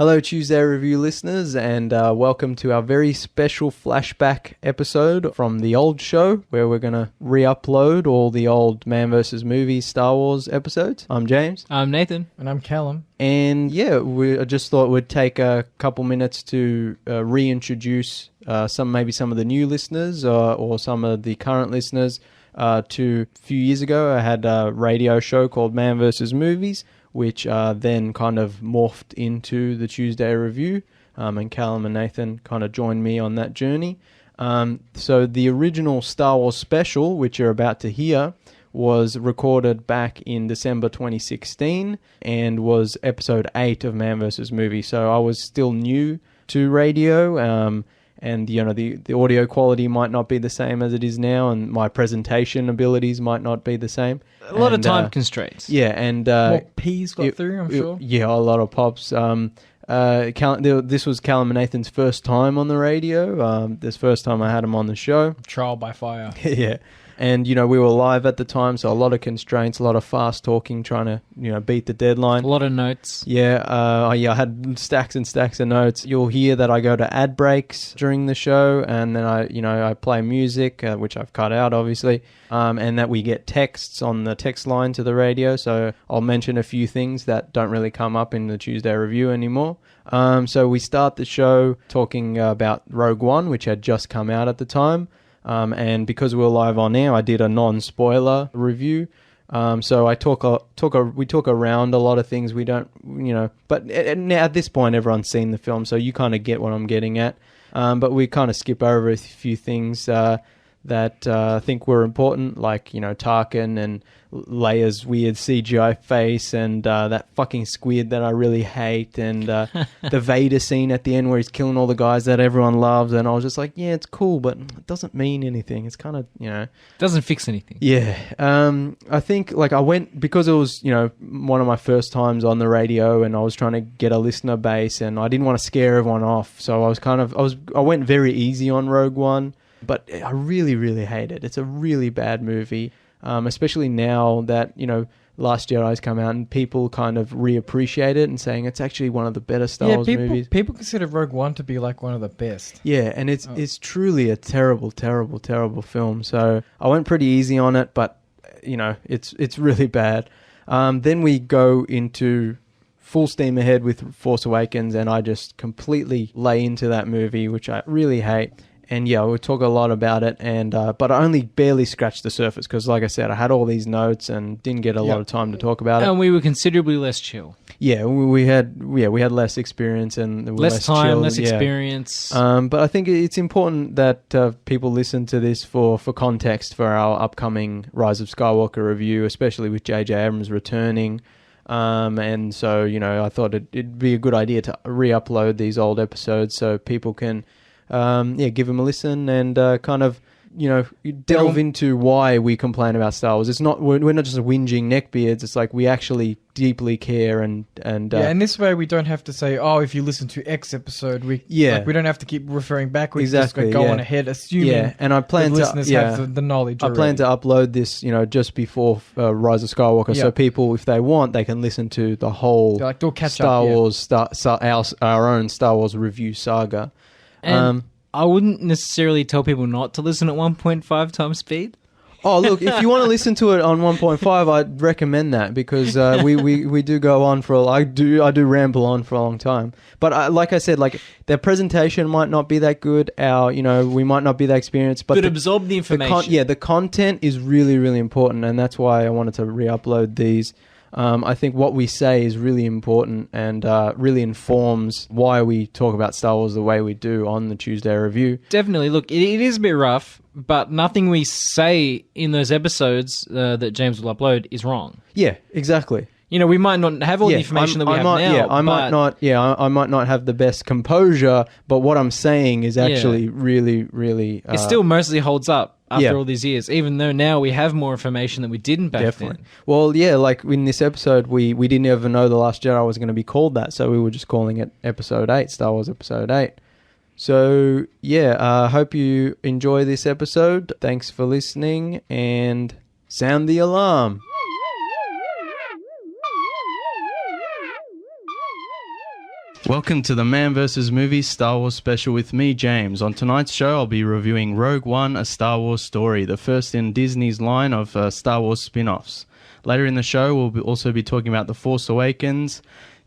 Hello, Tuesday Review listeners, and welcome to our very special flashback episode from the old show, where we're going to re-upload all the old Man vs. Movies Star Wars episodes. I'm James. I'm Nathan. And I'm Callum. And yeah, I just thought we'd take a couple minutes to reintroduce maybe some of the new listeners or some of the current listeners. A few years ago, I had a radio show called Man vs. Movies, which then kind of morphed into the Tuesday Review, and Callum and Nathan kind of joined me on that journey. So the original Star Wars special, which you're about to hear, was recorded back in December 2016 and was episode 8 of Man vs. Movie. So I was still new to radio, and you know the audio quality might not be the same as it is now, and my presentation abilities might not be the same. A lot of time constraints. Yeah, and more P's got through, I'm sure. Yeah, a lot of pops. This was Callum and Nathan's first time on the radio. This first time I had them on the show. Trial by fire. Yeah. And, you know, we were live at the time, so a lot of constraints, a lot of fast talking, trying to, you know, beat the deadline. A lot of notes. Yeah, I had stacks and stacks of notes. You'll hear that I go to ad breaks during the show, and then I play music, which I've cut out, obviously, and that we get texts on the text line to the radio. So I'll mention a few things that don't really come up in the Tuesday Review anymore. So we start the show talking about Rogue One, which had just come out at the time. And because we're live on air, I did a non-spoiler review. So we talk around a lot of things we don't, you know, but at this point everyone's seen the film, so you kind of get what I'm getting at. But we kind of skip over a few things that I think were important, like, you know, Tarkin and Leia's weird CGI face, and that fucking squid that I really hate, and the Vader scene at the end where he's killing all the guys that everyone loves, and I was just like, yeah, it's cool, but it doesn't mean anything. It's kind of, you know... Doesn't fix anything. Yeah. I think, like, I went... Because it was, you know, one of my first times on the radio, and I was trying to get a listener base, and I didn't want to scare everyone off, so I went very easy on Rogue One, but I really, really hate it. It's a really bad movie. Especially now that, you know, Last Jedi's come out and people kind of reappreciate it and saying it's actually one of the better Star Wars movies. People consider Rogue One to be like one of the best. Yeah, and it's truly a terrible, terrible, terrible film. So I went pretty easy on it, but, you know, it's really bad. Then we go into full steam ahead with Force Awakens, and I just completely lay into that movie, which I really hate. And yeah, we'll talk a lot about it, and but I only barely scratched the surface because, like I said, I had all these notes and didn't get a lot of time to talk about it. And we were considerably less chill. Yeah, we had less experience and less time, chill, less experience. But I think it's important that people listen to this for context for our upcoming Rise of Skywalker review, especially with J.J. Abrams returning. And so, you know, I thought it'd be a good idea to re-upload these old episodes so people can give them a listen and kind of, you know, delve into why we complain about Star Wars. It's not we're not just whinging neckbeards. It's like we actually deeply care and and this way we don't have to say, oh, if you listen to X episode, we don't have to keep referring back. We just go on ahead, assuming and I plan listeners have the knowledge. I plan to upload this, you know, just before Rise of Skywalker, so people, if they want, they can listen to the whole Star Wars, our own Star Wars review saga. And I wouldn't necessarily tell people not to listen at 1.5 times speed. Oh, look, if you want to listen to it on 1.5, I'd recommend that because we do go on I do ramble on for a long time. But like I said, like their presentation might not be that good. We might not be that experienced, but absorb the information. The content is really, really important, and that's why I wanted to re-upload these. I think what we say is really important and really informs why we talk about Star Wars the way we do on the Tuesday Review. Definitely. Look, it is a bit rough, but nothing we say in those episodes that James will upload is wrong. Yeah, exactly. You know, we might not have all the information that we have now. Yeah, I might not have the best composure, but what I'm saying is actually really, really... it still mostly holds up after all these years, even though now we have more information that we didn't back then. Well, yeah, like in this episode, we didn't even know The Last Jedi was going to be called that, so we were just calling it Episode 8, Star Wars Episode 8. So, yeah, I hope you enjoy this episode. Thanks for listening, and sound the alarm. Welcome to the Man vs. Movies Star Wars special with me, James. On tonight's show, I'll be reviewing Rogue One, A Star Wars Story, the first in Disney's line of Star Wars spin-offs. Later in the show, we'll also be talking about The Force Awakens,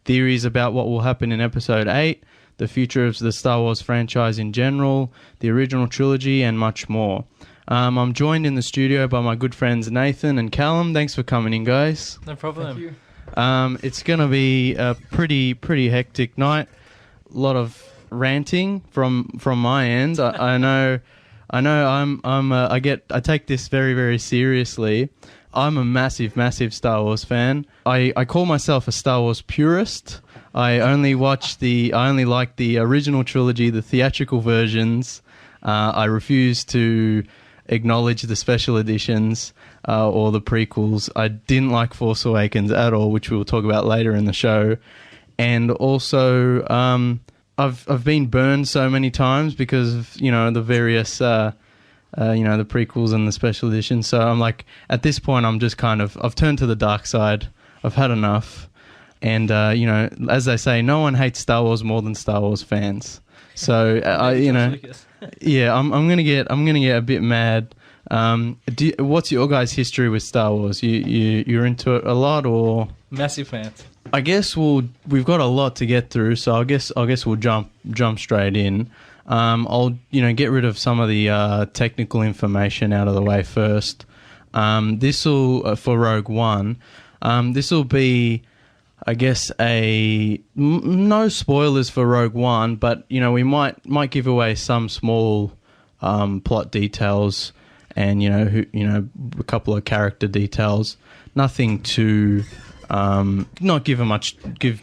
theories about what will happen in Episode 8, the future of the Star Wars franchise in general, the original trilogy, and much more. I'm joined in the studio by my good friends Nathan and Callum. Thanks for coming in, guys. No problem. Thank you. It's going to be a pretty hectic night. A lot of ranting from my end. I know. I take this very seriously. I'm a massive Star Wars fan. I call myself a Star Wars purist. I only like the original trilogy, the theatrical versions. I refuse to acknowledge the special editions or the prequels. I didn't like Force Awakens at all, which we'll talk about later in the show. And also, I've been burned so many times because of, the various, the prequels and the special editions. So I'm like, at this point, I'm just I've turned to the dark side. I've had enough. And, as they say, no one hates Star Wars more than Star Wars fans. So, yeah, I'm gonna get a bit mad. What's your guys' history with Star Wars? You're into it a lot, or massive fans? I guess we've got a lot to get through, so I guess we'll jump straight in. I'll get rid of some of the technical information out of the way first. This'll for Rogue One. This'll be, I guess, no spoilers for Rogue One, but we might give away some small plot details and a couple of character details. Nothing to not give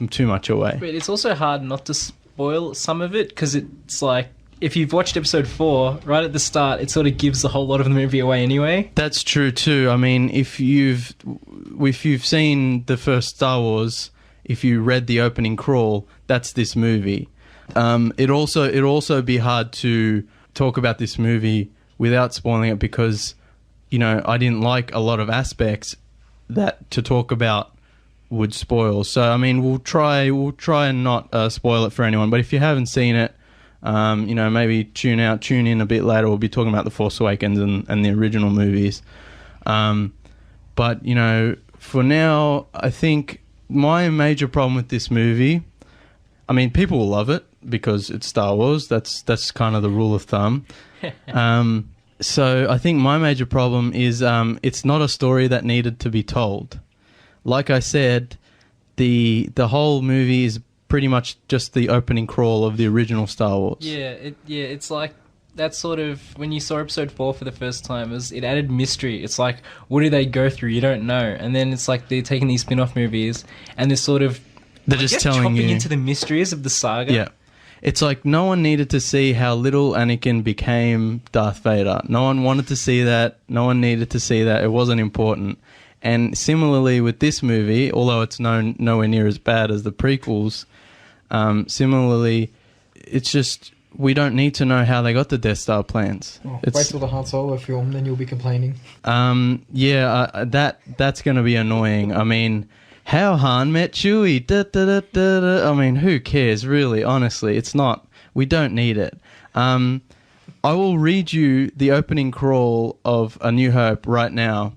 too much away. But it's also hard not to spoil some of it because it's like, if you've watched episode 4, right at the start, it sort of gives a whole lot of the movie away anyway. That's true too. I mean, if you've seen the first Star Wars, if you read the opening crawl, that's this movie. It'd also be hard to talk about this movie without spoiling it because, I didn't like a lot of aspects that to talk about would spoil. So I mean, we'll try and not spoil it for anyone. But if you haven't seen it, maybe tune in a bit later. We'll be talking about The Force Awakens and the original movies. But for now, I think my major problem with this movie, I mean, people will love it because it's Star Wars. That's kind of the rule of thumb. So I think my major problem is it's not a story that needed to be told. Like I said, the whole movie is pretty much just the opening crawl of the original Star Wars. It's like that sort of, when you saw episode 4 for the first time, it added mystery. It's like, what do they go through? You don't know. And then it's like they're taking these spin-off movies and they're sort of chopping into the mysteries of the saga. Yeah. It's like no one needed to see how little Anakin became Darth Vader. No one wanted to see that. No one needed to see that. It wasn't important. And similarly with this movie, although it's nowhere near as bad as the prequels, similarly, it's just we don't need to know how they got the Death Star plans. Wait till the Han Solo film, then you'll be complaining. That's going to be annoying. I mean, how Han met Chewie. I mean, who cares, really, honestly? It's not. We don't need it. I will read you the opening crawl of A New Hope right now.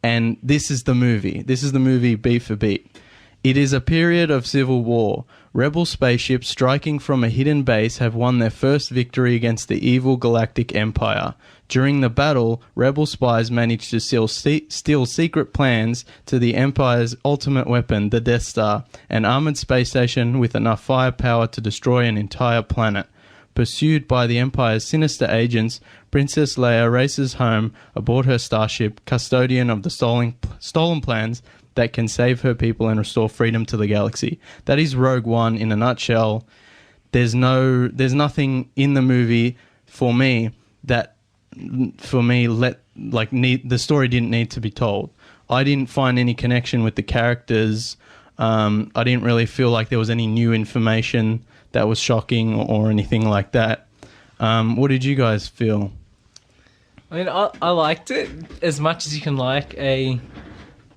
And this is the movie. This is the movie beat for beat. It is a period of civil war. Rebel spaceships striking from a hidden base have won their first victory against the evil Galactic Empire. During the battle, Rebel spies managed to steal secret plans to the Empire's ultimate weapon, the Death Star, an armored space station with enough firepower to destroy an entire planet. Pursued by the Empire's sinister agents, Princess Leia races home aboard her starship, custodian of the stolen plans that can save her people and restore freedom to the galaxy. That is Rogue One in a nutshell. There's nothing in the movie for me the story didn't need to be told. I didn't find any connection with the characters. I didn't really feel like there was any new information that was shocking or anything like that. What did you guys feel? I mean, I liked it as much as you can like a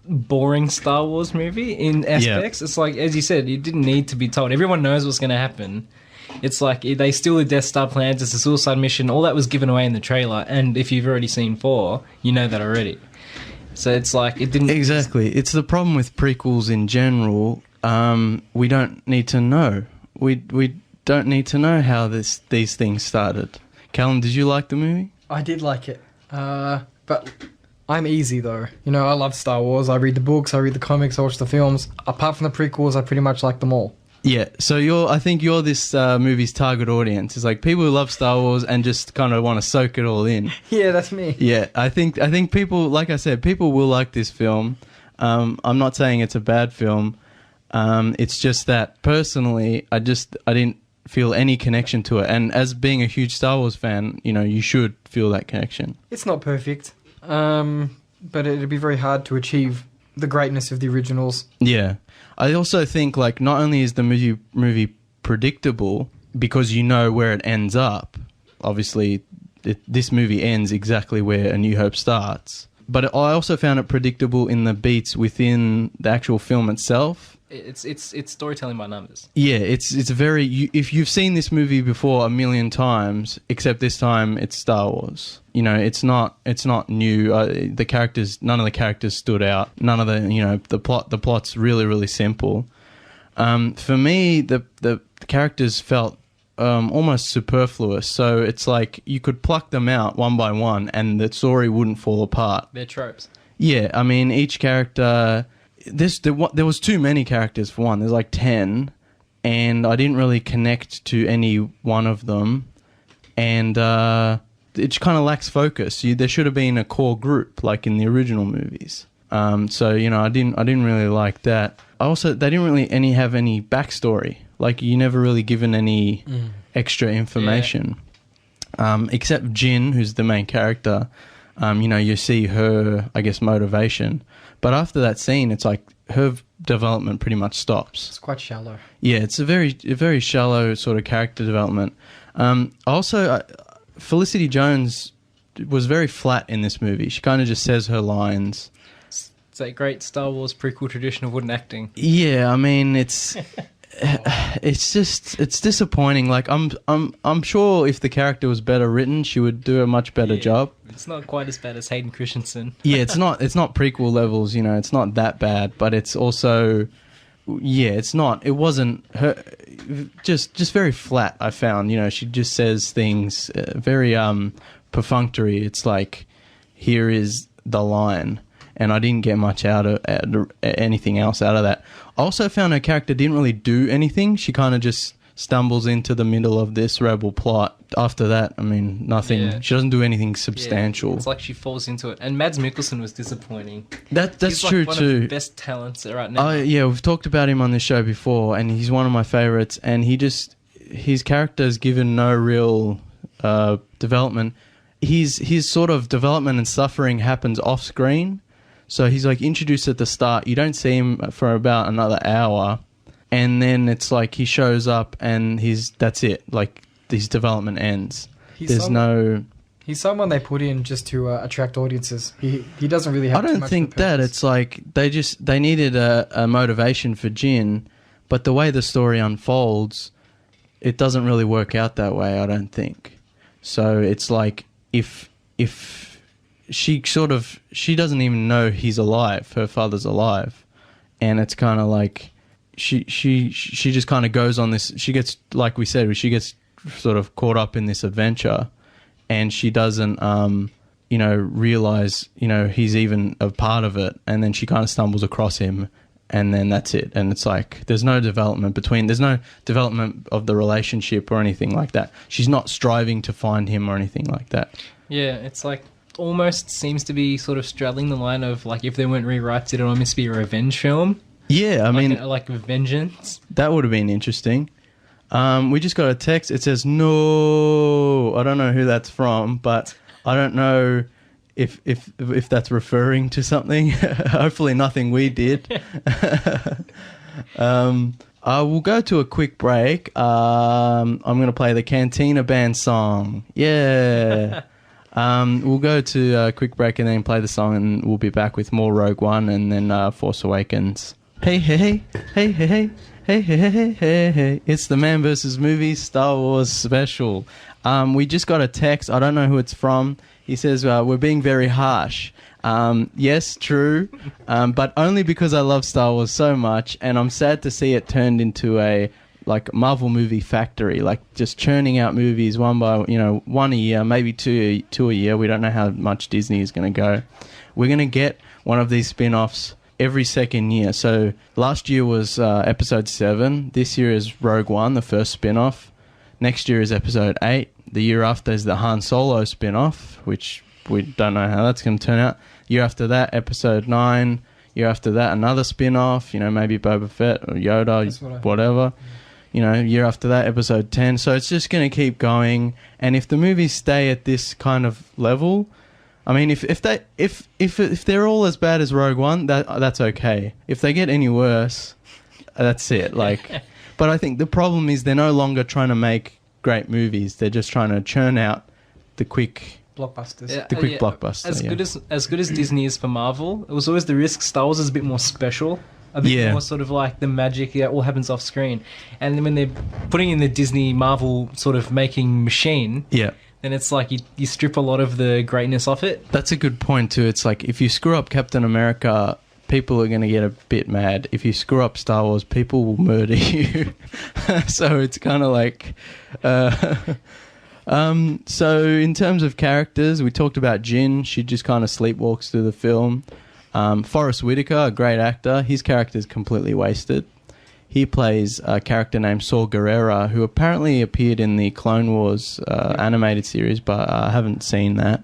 boring Star Wars movie in aspects. It's like, as you said, you didn't need to be told. Everyone knows what's going to happen. It's like they steal the Death Star plans. It's a suicide mission. All that was given away in the trailer. And if you've already seen 4, you know that already. So it's like it didn't... Exactly. It's the problem with prequels in general. We don't need to know. We don't need to know how these things started. Callum, did you like the movie? I did like it. But I'm easy, though. You know, I love Star Wars. I read the books, I read the comics, I watch the films. Apart from the prequels, I pretty much like them all. Yeah, so I think you're this movie's target audience. It's like people who love Star Wars and just kind of want to soak it all in. Yeah, that's me. Yeah, I think people, like I said, people will like this film. I'm not saying it's a bad film. It's just that personally, I didn't feel any connection to it. And as being a huge Star Wars fan, you know, you should feel that connection. It's not perfect, but it'd be very hard to achieve the greatness of the originals. Yeah. I also think, like, not only is the movie predictable because you know where it ends up. Obviously, this movie ends exactly where A New Hope starts. But I also found it predictable in the beats within the actual film itself. It's storytelling by numbers. Yeah, it's very... if you've seen this movie before a million times, except this time it's Star Wars. You know, it's not new. The characters, none of the characters stood out. None of the, you know, the plot's really, really simple. For me, the characters felt almost superfluous. So it's like you could pluck them out one by one and the story wouldn't fall apart. They're tropes. Yeah, I mean, each character... There was too many characters, for one. There's like 10, and I didn't really connect to any one of them. And it kind of lacks focus. There should have been a core group, like in the original movies. So, you know, I didn't really like that. Also, they didn't really have any backstory. Like, you never really given any extra information. Yeah. Except Jin, who's the main character. You know, you see her, I guess, motivation. But after that scene, it's like her development pretty much stops. It's quite shallow. Yeah, it's a very shallow sort of character development. Also, Felicity Jones was very flat in this movie. She kind of just says her lines. It's that great Star Wars prequel tradition of wooden acting. Yeah, I mean, it's disappointing. Like, I'm sure if the character was better written, she would do a much better job. It's not quite as bad as Hayden Christensen. Yeah, it's not prequel levels, you know, it's not that bad, but it's also, yeah, it wasn't her, just very flat, I found. You know, she just says things very perfunctory. It's like, here is the line, and I didn't get much out of anything else out of that. I also found her character didn't really do anything. She kind of just stumbles into the middle of this rebel plot. After that, I mean, nothing. Yeah. She doesn't do anything substantial. Yeah, it's like she falls into it. And Mads Mikkelsen was disappointing. That's he's true like one too. Of the best talents right now. Yeah, we've talked about him on this show before, and he's one of my favorites. And his character is given no real development. His sort of development and suffering happens off screen. So he's like introduced at the start. You don't see him for about another hour, and then it's like he shows up and that's it. Like, his development ends. He's someone they put in just to attract audiences. He doesn't really have. I don't think that. It's like they needed a motivation for Jin, but the way the story unfolds, it doesn't really work out that way. I don't think. So it's like if she doesn't even know he's alive. Her father's alive, and it's kind of like she just kind of goes on this. She gets, like we said, she gets sort of caught up in this adventure, and she doesn't realize he's even a part of it, and then she kind of stumbles across him, and then that's it. And it's like there's no development of the relationship or anything like that. She's not striving to find him or anything like that. Yeah, it's like almost seems to be sort of straddling the line of, like, if there weren't rewrites, it'd almost be a revenge film. Yeah, I mean, like a vengeance. That would have been interesting. We just got a text. It says no. I don't know who that's from, but I don't know if that's referring to something. Hopefully nothing we did. We'll go to a quick break. I'm going to play the Cantina Band song. Yeah. We'll go to a quick break and then play the song, and we'll be back with more Rogue One and then Force Awakens. Hey, hey, hey, hey, hey, hey. Hey, hey, hey, hey, hey, hey. It's the Man vs. Movies Star Wars special. We just got a text. I don't know who it's from. He says, we're being very harsh. Yes, true. But only because I love Star Wars so much, and I'm sad to see it turned into a Marvel movie factory, like just churning out movies one a year, maybe two a year. We don't know how much Disney is going to go. We're going to get one of these spin-offs every second year. So last year was episode 7. This year is Rogue One, the first spin-off. Next year is episode 8. The year after is the Han Solo spin-off, which we don't know how that's going to turn out. Year after that, episode 9. Year after that, another spin-off, maybe Boba Fett or Yoda, whatever. Year after that, episode 10. So it's just going to keep going. And if the movies stay at this kind of level, I mean, if they're all as bad as Rogue One, that's okay. If they get any worse, that's it. But I think the problem is they're no longer trying to make great movies. They're just trying to churn out the quick blockbusters. Blockbuster. As good as Disney is for Marvel, it was always the risk. Star Wars is a bit more special. A bit more sort of like the magic that all happens off screen. And then when they're putting in the Disney Marvel sort of making machine, then it's like you strip a lot of the greatness off it. That's a good point too. It's like if you screw up Captain America, people are going to get a bit mad. If you screw up Star Wars, people will murder you. So it's kind of like... so in terms of characters, we talked about Jyn. She just kind of sleepwalks through the film. Forrest Whitaker, a great actor, his character is completely wasted. He plays a character named Saw Gerrera, who apparently appeared in the Clone Wars animated series, but I haven't seen that.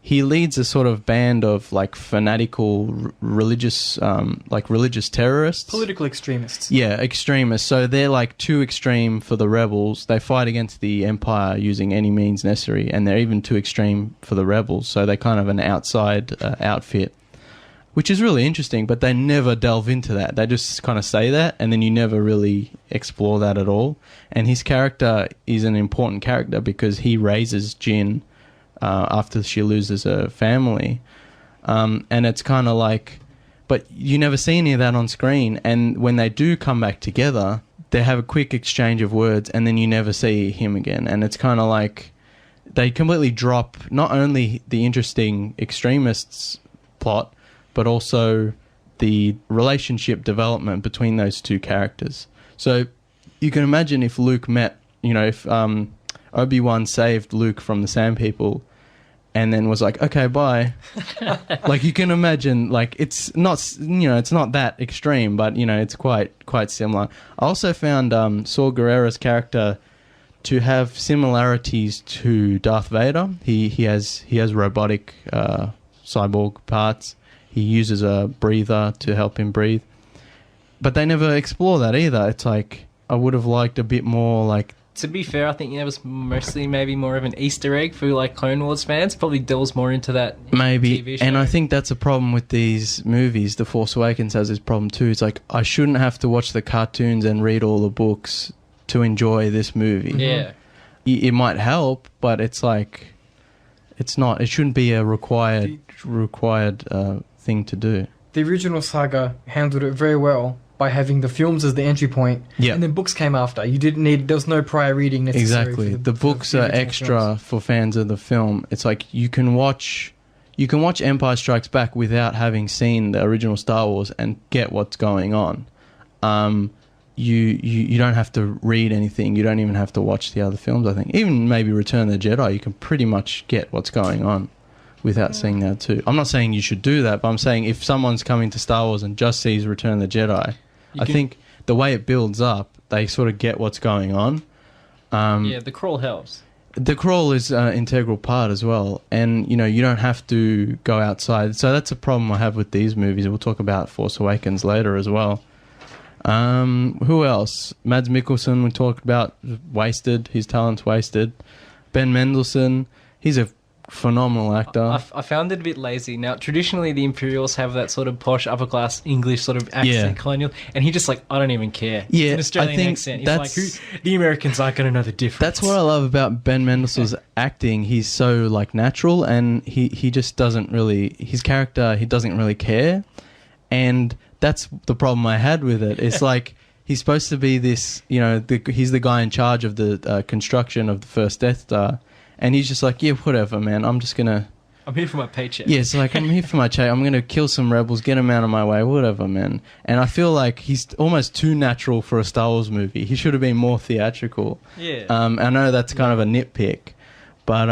He leads a sort of band of fanatical religious terrorists. Political extremists. Yeah, extremists. So they're too extreme for the rebels. They fight against the Empire using any means necessary, and they're even too extreme for the rebels. So they're kind of an outside outfit, which is really interesting, but they never delve into that. They just kind of say that, and then you never really explore that at all. And his character is an important character because he raises Jyn after she loses her family. And it's kind of but you never see any of that on screen. And when they do come back together, they have a quick exchange of words, and then you never see him again. And it's kind of they completely drop not only the interesting extremists plot, but also the relationship development between those two characters. So you can imagine if Luke met, if Obi-Wan saved Luke from the Sand People and then was like, okay, bye. You can imagine, it's not, it's not that extreme, but, it's quite similar. I also found Saw Gerrera's character to have similarities to Darth Vader. He has robotic cyborg parts. He uses a breather to help him breathe. But they never explore that either. It's I would have liked a bit more To be fair, I think it was mostly maybe more of an Easter egg for Clone Wars fans. Probably delves more into that maybe TV show. And I think that's a problem with these movies. The Force Awakens has this problem too. It's I shouldn't have to watch the cartoons and read all the books to enjoy this movie. Yeah. It might help, but it's it's not. It shouldn't be a required thing to do. The original saga handled it very well by having the films as the entry point, and then books came after. You didn't need... There was no prior reading necessary. Exactly. The books are extra films. For fans of the film. It's you can watch Empire Strikes Back without having seen the original Star Wars and get what's going on. You don't have to read anything. You don't even have to watch the other films, I think. Even maybe Return of the Jedi, you can pretty much get what's going on without seeing that too. I'm not saying you should do that, but I'm saying if someone's coming to Star Wars and just sees Return of the Jedi, I think the way it builds up, they sort of get what's going on. The crawl helps. The crawl is an integral part as well. And, you don't have to go outside. So that's a problem I have with these movies. We'll talk about Force Awakens later as well. Who else? Mads Mikkelsen, we talked about, wasted. His talent's wasted. Ben Mendelsohn, he's a phenomenal actor. I found it a bit lazy. Now, traditionally, the Imperials have that sort of posh, upper-class English sort of accent, colonial, and he just like, I don't even care. Yeah, it's an Australian I think accent. He's like, the Americans aren't going to know the difference. That's what I love about Ben Mendelsohn's acting. He's so like natural, and he just doesn't really, his character, he doesn't really care, and that's the problem I had with it. It's like, he's supposed to be this, he's the guy in charge of the construction of the first Death Star. And he's just like, yeah, whatever, man. I'm here for my paycheck. Yeah, it's like, I'm here for my check. I'm going to kill some rebels, get them out of my way, whatever, man. And I feel like he's almost too natural for a Star Wars movie. He should have been more theatrical. Yeah. I know that's kind of a nitpick. But,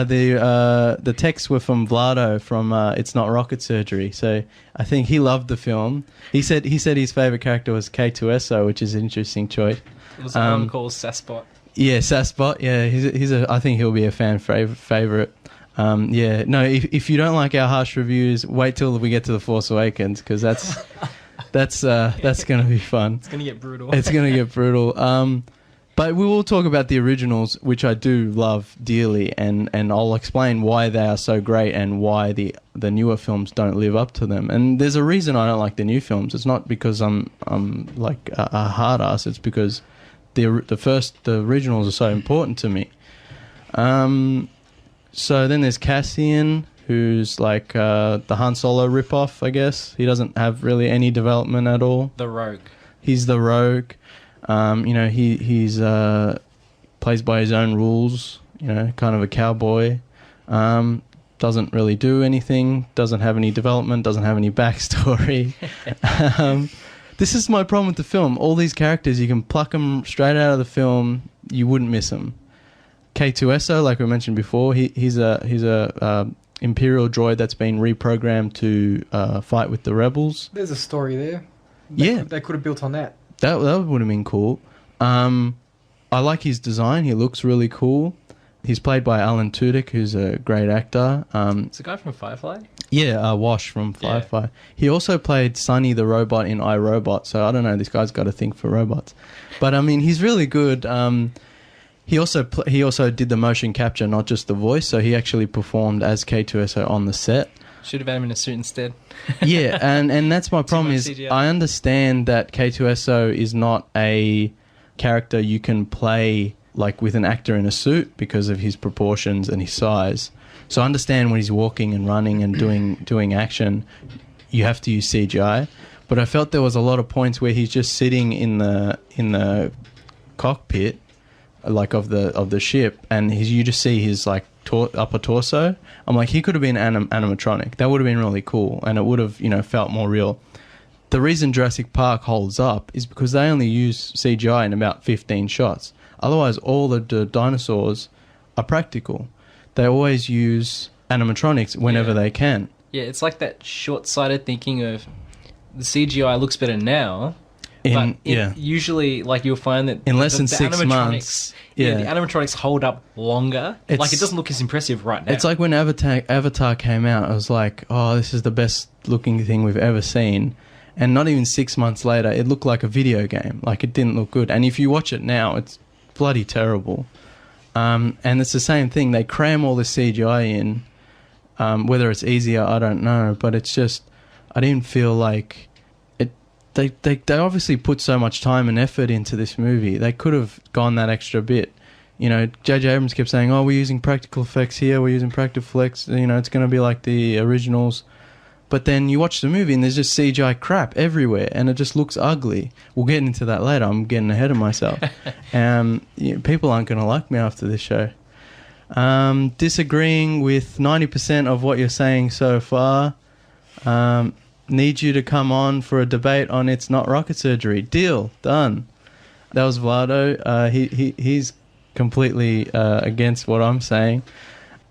the texts were from Vlado from It's Not Rocket Surgery. So I think he loved the film. He said his favourite character was K2SO, which is an interesting choice. It was one called Sasspot. Yeah, Sasspot. Yeah, I think he'll be a fan favorite. If you don't like our harsh reviews, wait till we get to The Force Awakens, because that's going to be fun. It's going to get brutal. It's going to get brutal. But we will talk about the originals, which I do love dearly, and I'll explain why they are so great and why the newer films don't live up to them. And there's a reason I don't like the new films. It's not because I'm like a hard ass. It's because the originals are so important to me. So then there's Cassian, who's like the Han Solo ripoff, I guess. He doesn't have really any development at all. The Rogue. He's the Rogue. He's plays by his own rules. Kind of a cowboy. Doesn't really do anything. Doesn't have any development. Doesn't have any backstory. This is my problem with the film. All these characters, you can pluck them straight out of the film. You wouldn't miss them. K2SO, like we mentioned before, he's a Imperial droid that's been reprogrammed to fight with the rebels. There's a story there. They could have built on that. That would have been cool. I like his design. He looks really cool. He's played by Alan Tudyk, who's a great actor. It's a guy from Firefly? Yeah, Wash from Firefly. Yeah. He also played Sonny the robot in iRobot, so I don't know, this guy's got a thing for robots. But, I mean, he's really good. He also did the motion capture, not just the voice, so he actually performed as K2SO on the set. Should have had him in a suit instead. Yeah, and that's my problem is CGI. I understand that K2SO is not a character you can play like with an actor in a suit because of his proportions and his size. So I understand when he's walking and running and doing action, you have to use CGI. But I felt there was a lot of points where he's just sitting in the cockpit, like of the ship, and you just see his like upper torso. I'm like, he could have been animatronic. That would have been really cool, and it would have felt more real. The reason Jurassic Park holds up is because they only use CGI in about 15 shots. Otherwise, all the dinosaurs are practical. They always use animatronics whenever they can. Yeah, it's like that short-sighted thinking of the CGI looks better now, but usually, like, you'll find that in less than 6 months, the animatronics hold up longer. It doesn't look as impressive right now. It's like when Avatar came out, I was like, oh, this is the best looking thing we've ever seen. And not even 6 months later, it looked like a video game. Like, it didn't look good. And if you watch it now, it's bloody terrible. And it's the same thing. They cram all the CGI in. Whether it's easier, I don't know. But it's just, I didn't feel like it. They obviously put so much time and effort into this movie. They could have gone that extra bit. J.J. Abrams kept saying, oh, we're using practical effects here. We're using practical effects. It's going to be like the originals. But then you watch the movie and there's just CGI crap everywhere and it just looks ugly. We'll get into that later. I'm getting ahead of myself. People aren't going to like me after this show. Disagreeing with 90% of what you're saying so far. Need you to come on for a debate on It's Not Rocket Surgery. Deal. Done. That was Vlado. He's completely against what I'm saying.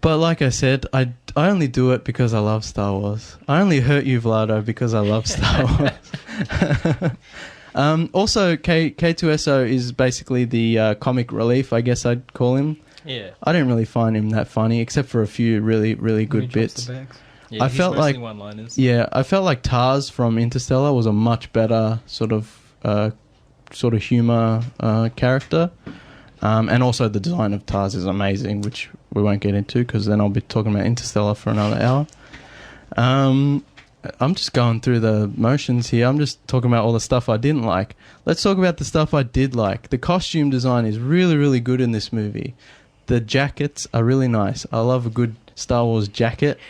But like I said, I only do it because I love Star Wars. I only hurt you, Vlado, because I love Star Wars. Also, K2SO is basically the comic relief, I guess I'd call him. Yeah. I didn't really find him that funny, except for a few really, really good bits. Yeah, I felt like one-liners. Yeah, I felt like Tars from Interstellar was a much better sort of humor character. And also the design of Tars is amazing, which we won't get into because then I'll be talking about Interstellar for another hour. I'm just going through the motions here. I'm just talking about all the stuff I didn't like. Let's talk about the stuff I did like. The costume design is really, really good in this movie. The jackets are really nice. I love a good Star Wars jacket.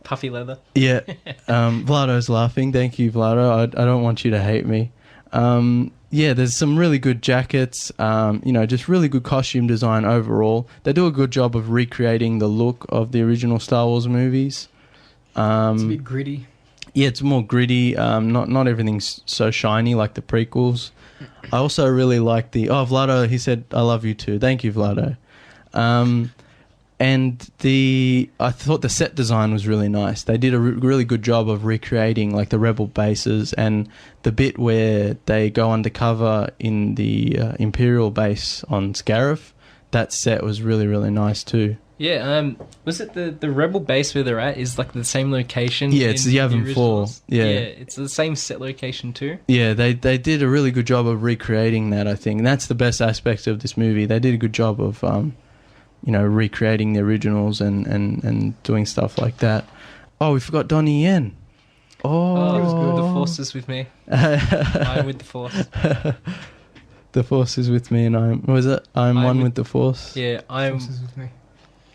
Puffy leather. Yeah. Vlado's laughing. Thank you, Vlado. I don't want you to hate me. Yeah, there's some really good jackets. Just really good costume design overall. They do a good job of recreating the look of the original Star Wars movies. It's a bit gritty. Yeah, it's more gritty. Not everything's so shiny like the prequels. I also really like Vlado, he said, I love you too. Thank you, Vlado. And I thought the set design was really nice. They did a really good job of recreating like the rebel bases, and the bit where they go undercover in the Imperial base on Scarif. That set was really, really nice too. Yeah, was it the rebel base where they're at is like the same location? Yeah, it's the Yavin 4. Yeah, it's the same set location too. Yeah, they did a really good job of recreating that, I think. And that's the best aspect of this movie. They did a good job of, recreating the originals and doing stuff like that. Oh, we forgot Donnie Yen. Oh, it was good. The Force is with me. I'm with the Force. The Force is with me, and I'm one with the Force. Yeah, Force is with me.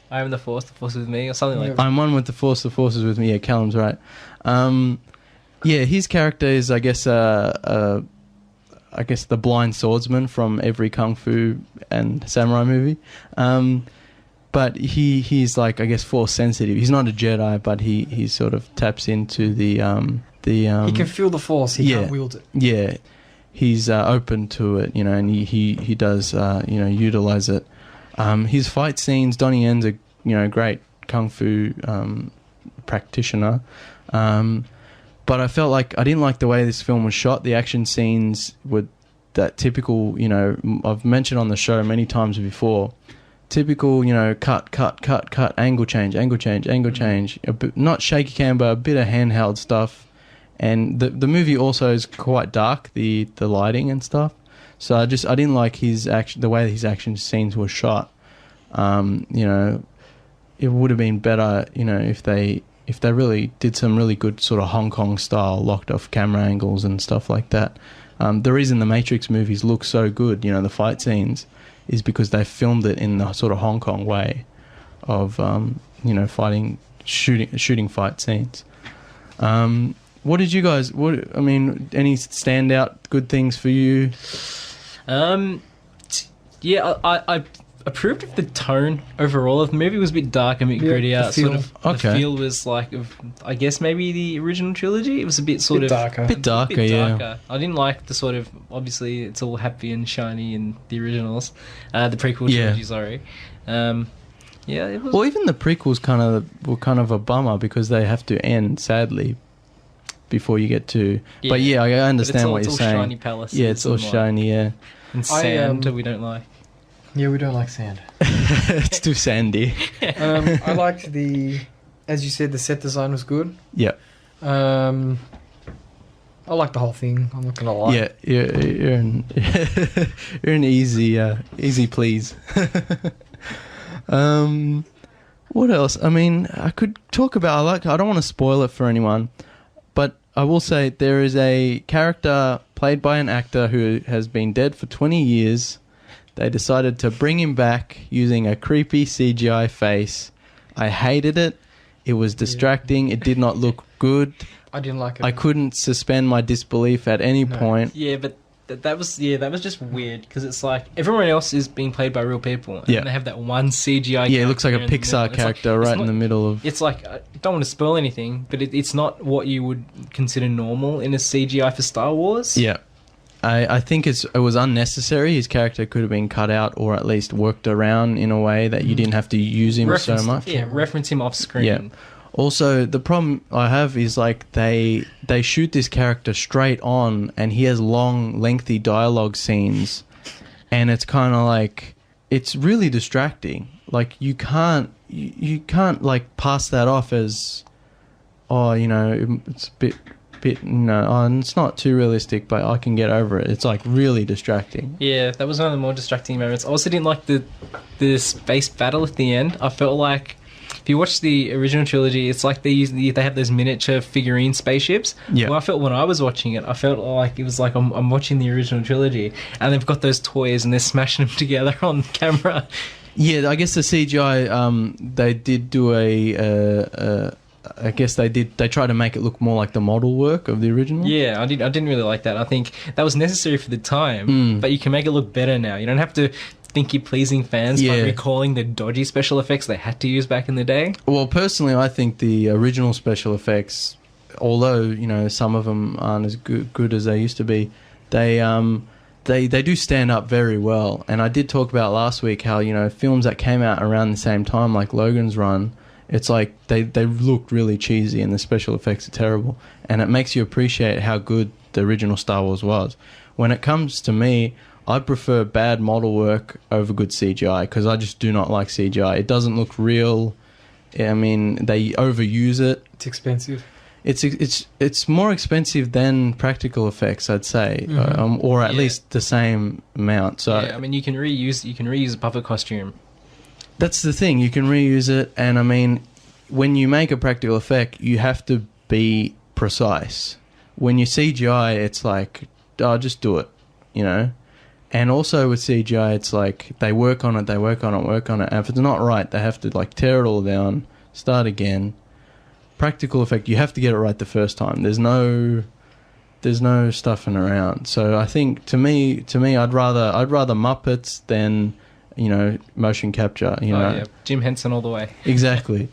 I am the Force is with me, or something like that. I'm one with the Force is with me. Yeah, Callum's right. His character is, I guess the blind swordsman from every kung fu and samurai movie. But he's like, I guess, Force sensitive. He's not a Jedi, but he sort of taps into the he can feel the Force. He can't wield it. Yeah, he's open to it, and he does utilize it. His fight scenes, Donnie Yen's a great kung fu practitioner, but I felt like I didn't like the way this film was shot. The action scenes were that typical, I've mentioned on the show many times before, typical, cut, angle change, a bit, not shaky cam, but a bit of handheld stuff. And the movie also is quite dark, the lighting and stuff. So I didn't like the way his action scenes were shot. It would have been better, if they really did some really good sort of Hong Kong style locked off camera angles and stuff like that. The reason the Matrix movies look so good, the fight scenes, is because they filmed it in the sort of Hong Kong way of shooting fight scenes. What did you guys? Any standout good things for you? I approved of the tone overall of the movie. It was a bit dark and a bit grittier. The feel was like, I guess maybe the original trilogy. It was a bit darker. Bit darker, yeah. I didn't like the sort of, obviously it's all happy and shiny in the originals, the prequel trilogy. Sorry. It was. Well, even the prequels were kind of a bummer because they have to end sadly before you get to. Yeah. But I understand what you're saying. It's all shiny palaces. Yeah, it's all shiny. Yeah. And sand we don't like. Yeah, we don't like sand. It's too sandy. I liked as you said, the set design was good. Yeah. I liked the whole thing. I'm not gonna lie. Yeah, you're an you're an easy please. What else? I could talk about. I don't want to spoil it for anyone, but I will say there is a character played by an actor who has been dead for 20 years. They decided to bring him back using a creepy CGI face. I hated it. It was distracting. It did not look good. I didn't like it. I couldn't suspend my disbelief at any point. Yeah, but that was just weird because it's like everyone else is being played by real people, and they have that one CGI. Yeah, it looks like a Pixar character right in the middle of. It's like, I don't want to spoil anything, but it's not what you would consider normal in a CGI for Star Wars. Yeah. I think it was unnecessary. His character could have been cut out or at least worked around in a way that you didn't have to use him so much. Yeah, reference him off screen. Yeah. Also, the problem I have is like they shoot this character straight on and he has long, lengthy dialogue scenes, and it's kind of like it's really distracting. Like you can't like pass that off as it's a bit it's not too realistic, but I can get over it. It's like really distracting. Yeah, that was one of the more distracting moments. I also didn't like the the space battle at the end, I felt like if you watch the original trilogy, it's like they have those miniature figurine spaceships. Yeah. Well, I felt when I was watching it, I felt like it was like I'm watching the original trilogy, and they've got those toys and they're smashing them together on camera. Yeah, I guess the CGI, they did do I guess they tried to make it look more like the model work of the original. Yeah, I didn't really like that. I think that was necessary for the time, but you can make it look better now. You don't have to think you're pleasing fans by recalling the dodgy special effects they had to use back in the day. Well, personally, I think the original special effects, although, you know, some of them aren't as good as they used to be, they do stand up very well. And I did talk about last week how, you know, films that came out around the same time, like Logan's Run, it's like they looked really cheesy and the special effects are terrible. And it makes you appreciate how good the original Star Wars was. When it comes to me, I prefer bad model work over good CGI because I just do not like CGI. It doesn't look real. I mean, they overuse it. It's expensive. It's more expensive than practical effects, I'd say, or at least the same amount. So yeah, I mean, you can reuse a puppet costume. That's the thing. You can reuse it, and I mean, when you make a practical effect, you have to be precise. When you CGI, it's like, oh, just do it, you know. And also with CGI, it's like they work on it. And if it's not right, they have to like tear it all down, start again. Practical effect, you have to get it right the first time. There's no stuffing around. So I think to me, I'd rather Muppets than, you know, motion capture. You know, yeah. Jim Henson all the way. Exactly.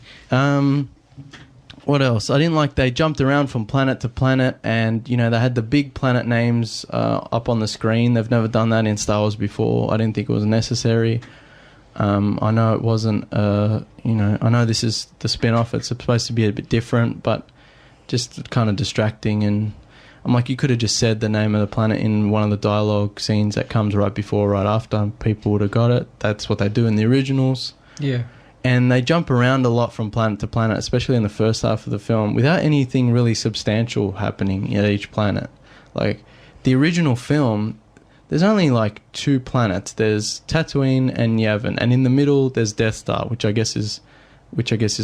What else? I didn't like they jumped around from planet to planet, and you know they had the big planet names up on the screen. They've never done that in Star Wars before. I didn't think it was necessary. I know it wasn't. You know, I know this is the spin-off. It's supposed to be a bit different, but just kind of distracting. And I'm like, you could have just said the name of the planet in one of the dialogue scenes that comes right before, right after. People would have got it. That's what they do in the originals. Yeah. And they jump around a lot from planet to planet, especially in the first half of the film, without anything really substantial happening at each planet. Like, the original film, there's only like 2 planets. There's Tatooine and Yavin, and in the middle there's Death Star, which I guess is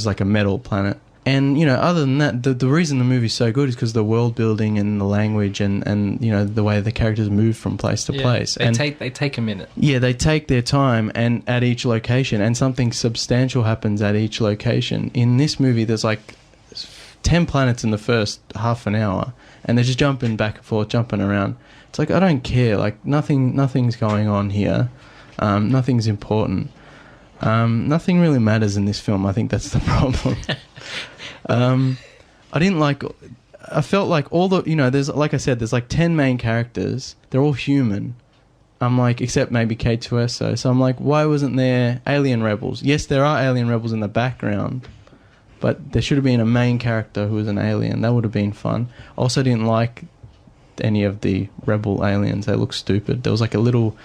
like a metal planet. And, you know, other than that, the reason the movie's so good is because the world building and the language and you know, the way the characters move from place to place. They take a minute. Yeah, they take their time and at each location, and something substantial happens at each location. In this movie, there's like 10 planets in the first half an hour, and they're just jumping back and forth, jumping around. It's like, I don't care. Like, nothing's going on here. Nothing's important. Nothing really matters in this film. I think that's the problem. I felt like all the, you know, there's, like I said, there's like 10 main characters. They're all human. I'm like, except maybe K2SO. So I'm like, why wasn't there alien rebels? Yes, there are alien rebels in the background, but there should have been a main character who was an alien. That would have been fun. Also didn't like any of the rebel aliens. They look stupid. There was like a little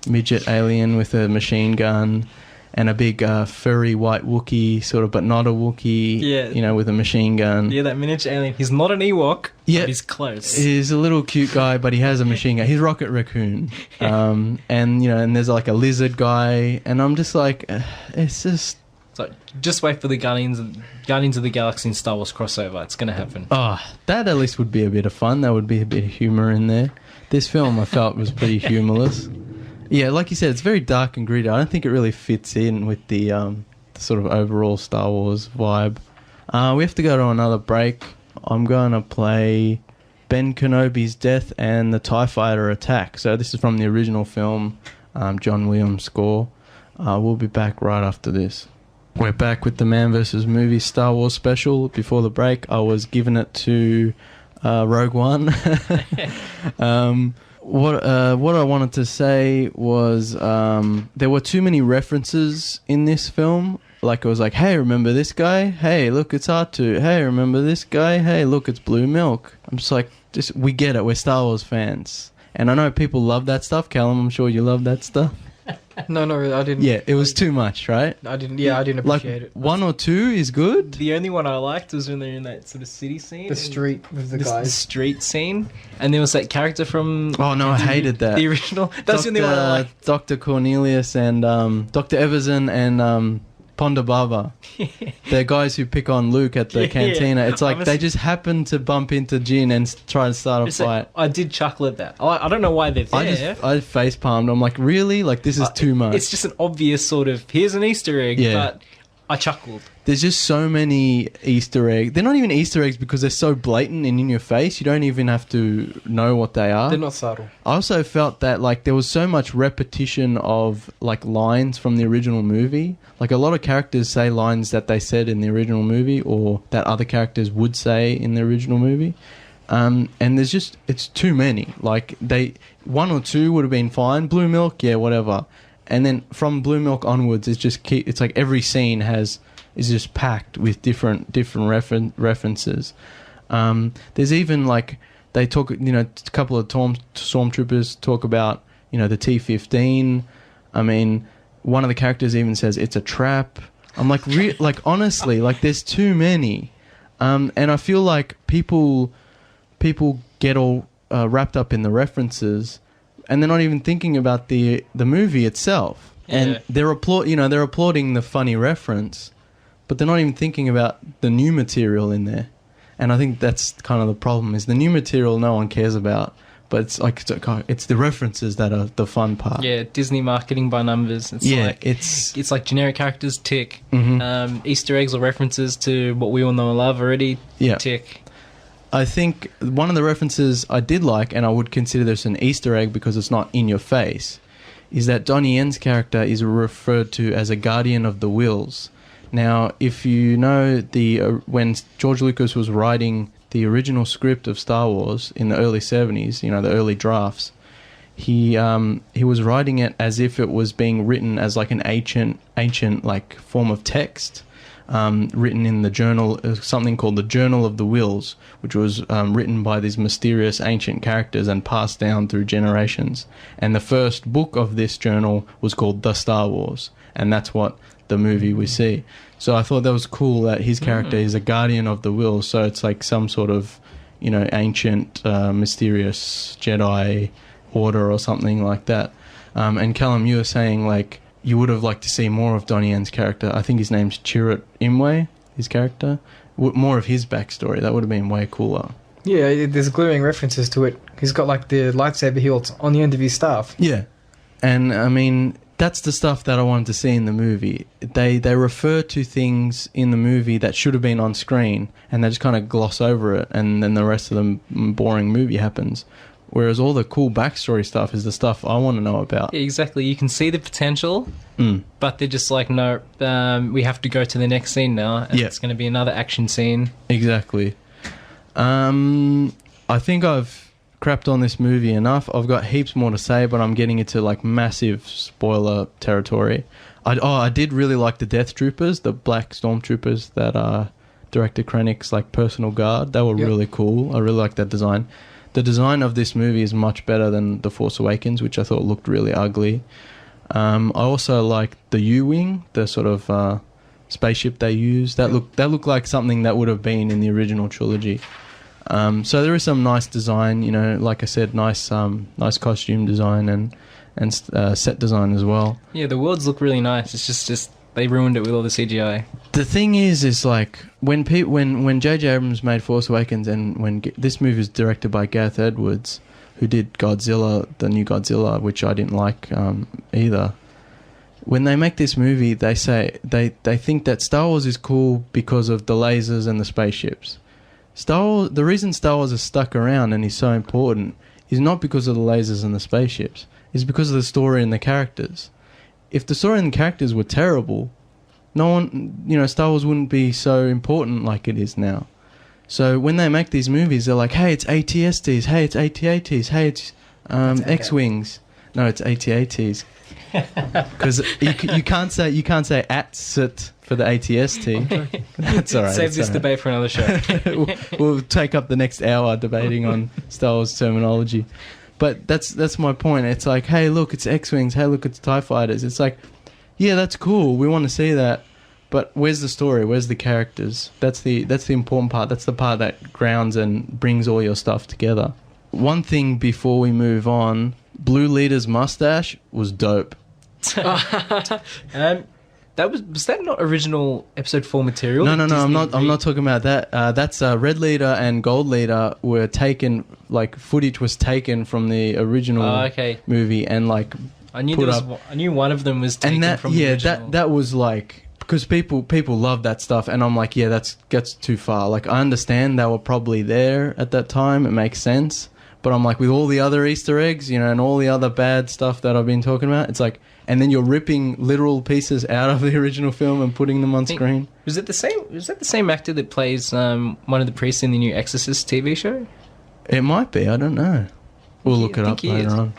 midget alien with a machine gun, and a big furry white Wookiee, sort of, but not a Wookiee, you know, with a machine gun. Yeah, that miniature alien. He's not an Ewok, but he's close. He's a little cute guy, but he has a machine gun. He's Rocket Raccoon. And, you know, and there's like a lizard guy, and I'm just like, it's just... So just wait for the Guardians of the Galaxy and Star Wars crossover. It's going to happen. Oh, that at least would be a bit of fun. There would be a bit of humour in there. This film, I felt, was pretty humorless. Yeah, like you said, it's very dark and gritty. I don't think it really fits in with the sort of overall Star Wars vibe. We have to go to another break. I'm going to play Ben Kenobi's death and the TIE Fighter attack. So this is from the original film, John Williams' score. We'll be back right after this. We're back with the Man vs. Movie Star Wars special. Before the break, I was giving it to Rogue One. What I wanted to say was there were too many references in this film. Like, it was like, hey, remember this guy? Hey, look, it's R2. Hey, remember this guy? Hey, look, it's Blue Milk. I'm just like, we get it. We're Star Wars fans. And I know people love that stuff. Callum, I'm sure you love that stuff. No, not really. I didn't. Yeah, it was too much, right? I didn't. Yeah, I didn't Like appreciate it. 1 or 2 is good. The only one I liked was when they're in that sort of city scene. The street with the The guys. street scene. And there was that character from... Oh no, I hated that. The original. That's the only one I liked. Dr. Cornelius and Dr. Everson and Ponda Baba. They're guys who pick on Luke at the Yeah, cantina. It's like I'm a- they just happen to bump into Jin and try to start a It's like- fight. I did chuckle at that. I don't know why they're there. I face palmed. I'm like, really? Like this is too much. It's just an obvious sort of, here's an Easter egg, Yeah. but I chuckled. There's just so many Easter eggs. They're not even Easter eggs because they're so blatant and in your face. You don't even have to know what they are. They're not subtle. I also felt that like there was so much repetition of like lines from the original movie. Like a lot of characters say lines that they said in the original movie or that other characters would say in the original movie. And there's just, it's too many. Like 1 or 2 would have been fine. Blue Milk, yeah, whatever. And then from Blue Milk onwards, it's like every scene is just packed with different references. There's even like they talk, a couple of stormtroopers talk about, the T-15. I mean, one of the characters even says it's a trap. I'm like, like honestly, like there's too many, and I feel like people get all wrapped up in the references, and they're not even thinking about the movie itself. And Yeah. they're applauding the funny reference, but they're not even thinking about the new material in there. And I think that's kind of the problem, is the new material no one cares about, but it's the references that are the fun part. Yeah, Disney marketing by numbers. It's like generic characters, tick. Mhm. Easter eggs or references to what we all know and love already, Yeah. tick. I think one of the references I did like, and I would consider this an Easter egg because it's not in your face, is that Donnie Yen's character is referred to as a guardian of the wills. Now, if you know when George Lucas was writing the original script of Star Wars in the early 70s, the early drafts, he was writing it as if it was being written as like an ancient like form of text. Written in the journal, something called the Journal of the Wills, which was written by these mysterious ancient characters and passed down through generations. And the first book of this journal was called The Star Wars, and that's what the movie we see. So I thought that was cool that his character is a guardian of the wills, so it's like some sort of, ancient, mysterious Jedi order or something like that. And Callum, you were saying like, you would have liked to see more of Donnie Yen's character. I think his name's Chirrut Imwe, his character. More of his backstory. That would have been way cooler. Yeah, there's glaring references to it. He's got like the lightsaber hilt on the end of his staff. Yeah. And I mean, that's the stuff that I wanted to see in the movie. They refer to things in the movie that should have been on screen, and they just kind of gloss over it, and then the rest of the boring movie happens. Whereas all the cool backstory stuff is the stuff I want to know about. Yeah, exactly. You can see the potential, but they're just like, no, we have to go to the next scene now, and it's going to be another action scene. Exactly. I think I've crapped on this movie enough. I've got heaps more to say, but I'm getting into like massive spoiler territory. I did really like the Death Troopers, the black stormtroopers that Director Krennic's like personal guard. They were really cool. I really liked that design. The design of this movie is much better than The Force Awakens, which I thought looked really ugly. I also like the U-Wing, the sort of spaceship they use. That looked like something that would have been in the original trilogy. So there is some nice design, like I said, nice costume design and set design as well. Yeah, the worlds look really nice. It's just they ruined it with all the CGI. The thing is like when J.J. Abrams made Force Awakens, and when this movie was directed by Gareth Edwards, who did Godzilla, the new Godzilla, which I didn't like either. When they make this movie, they say they think that Star Wars is cool because of the lasers and the spaceships. The reason Star Wars is stuck around and is so important is not because of the lasers and the spaceships. It's because of the story and the characters. If the story and the characters were terrible, no one, Star Wars wouldn't be so important like it is now. So when they make these movies, they're like, hey, it's AT-STs, hey, it's AT-ATs, hey, it's X-Wings. No, it's AT-ATs. Because you can't say ATST for the AT-ST. That's all right. Save this debate for another show. we'll take up the next hour debating on Star Wars terminology. But that's my point. It's like, hey, look, it's X-Wings. Hey, look, it's TIE fighters. It's like, yeah, that's cool. We want to see that. But where's the story? Where's the characters? That's the important part. That's the part that grounds and brings all your stuff together. One thing before we move on, Blue Leader's mustache was dope. Was that not original episode 4 material? No. I'm not talking about that. That's Red Leader and Gold Leader were taken. Like footage was taken from the original movie, and like I knew one of them was taken from the original. that was like, because people love that stuff, and I'm like, yeah, that's too far. Like I understand they were probably there at that time. It makes sense, but I'm like, with all the other Easter eggs, you know, and all the other bad stuff that I've been talking about, it's like. And then you're ripping literal pieces out of the original film and putting them on screen. Was that the same actor that plays one of the priests in the new Exorcist TV show? It might be. I don't know. We'll look it up later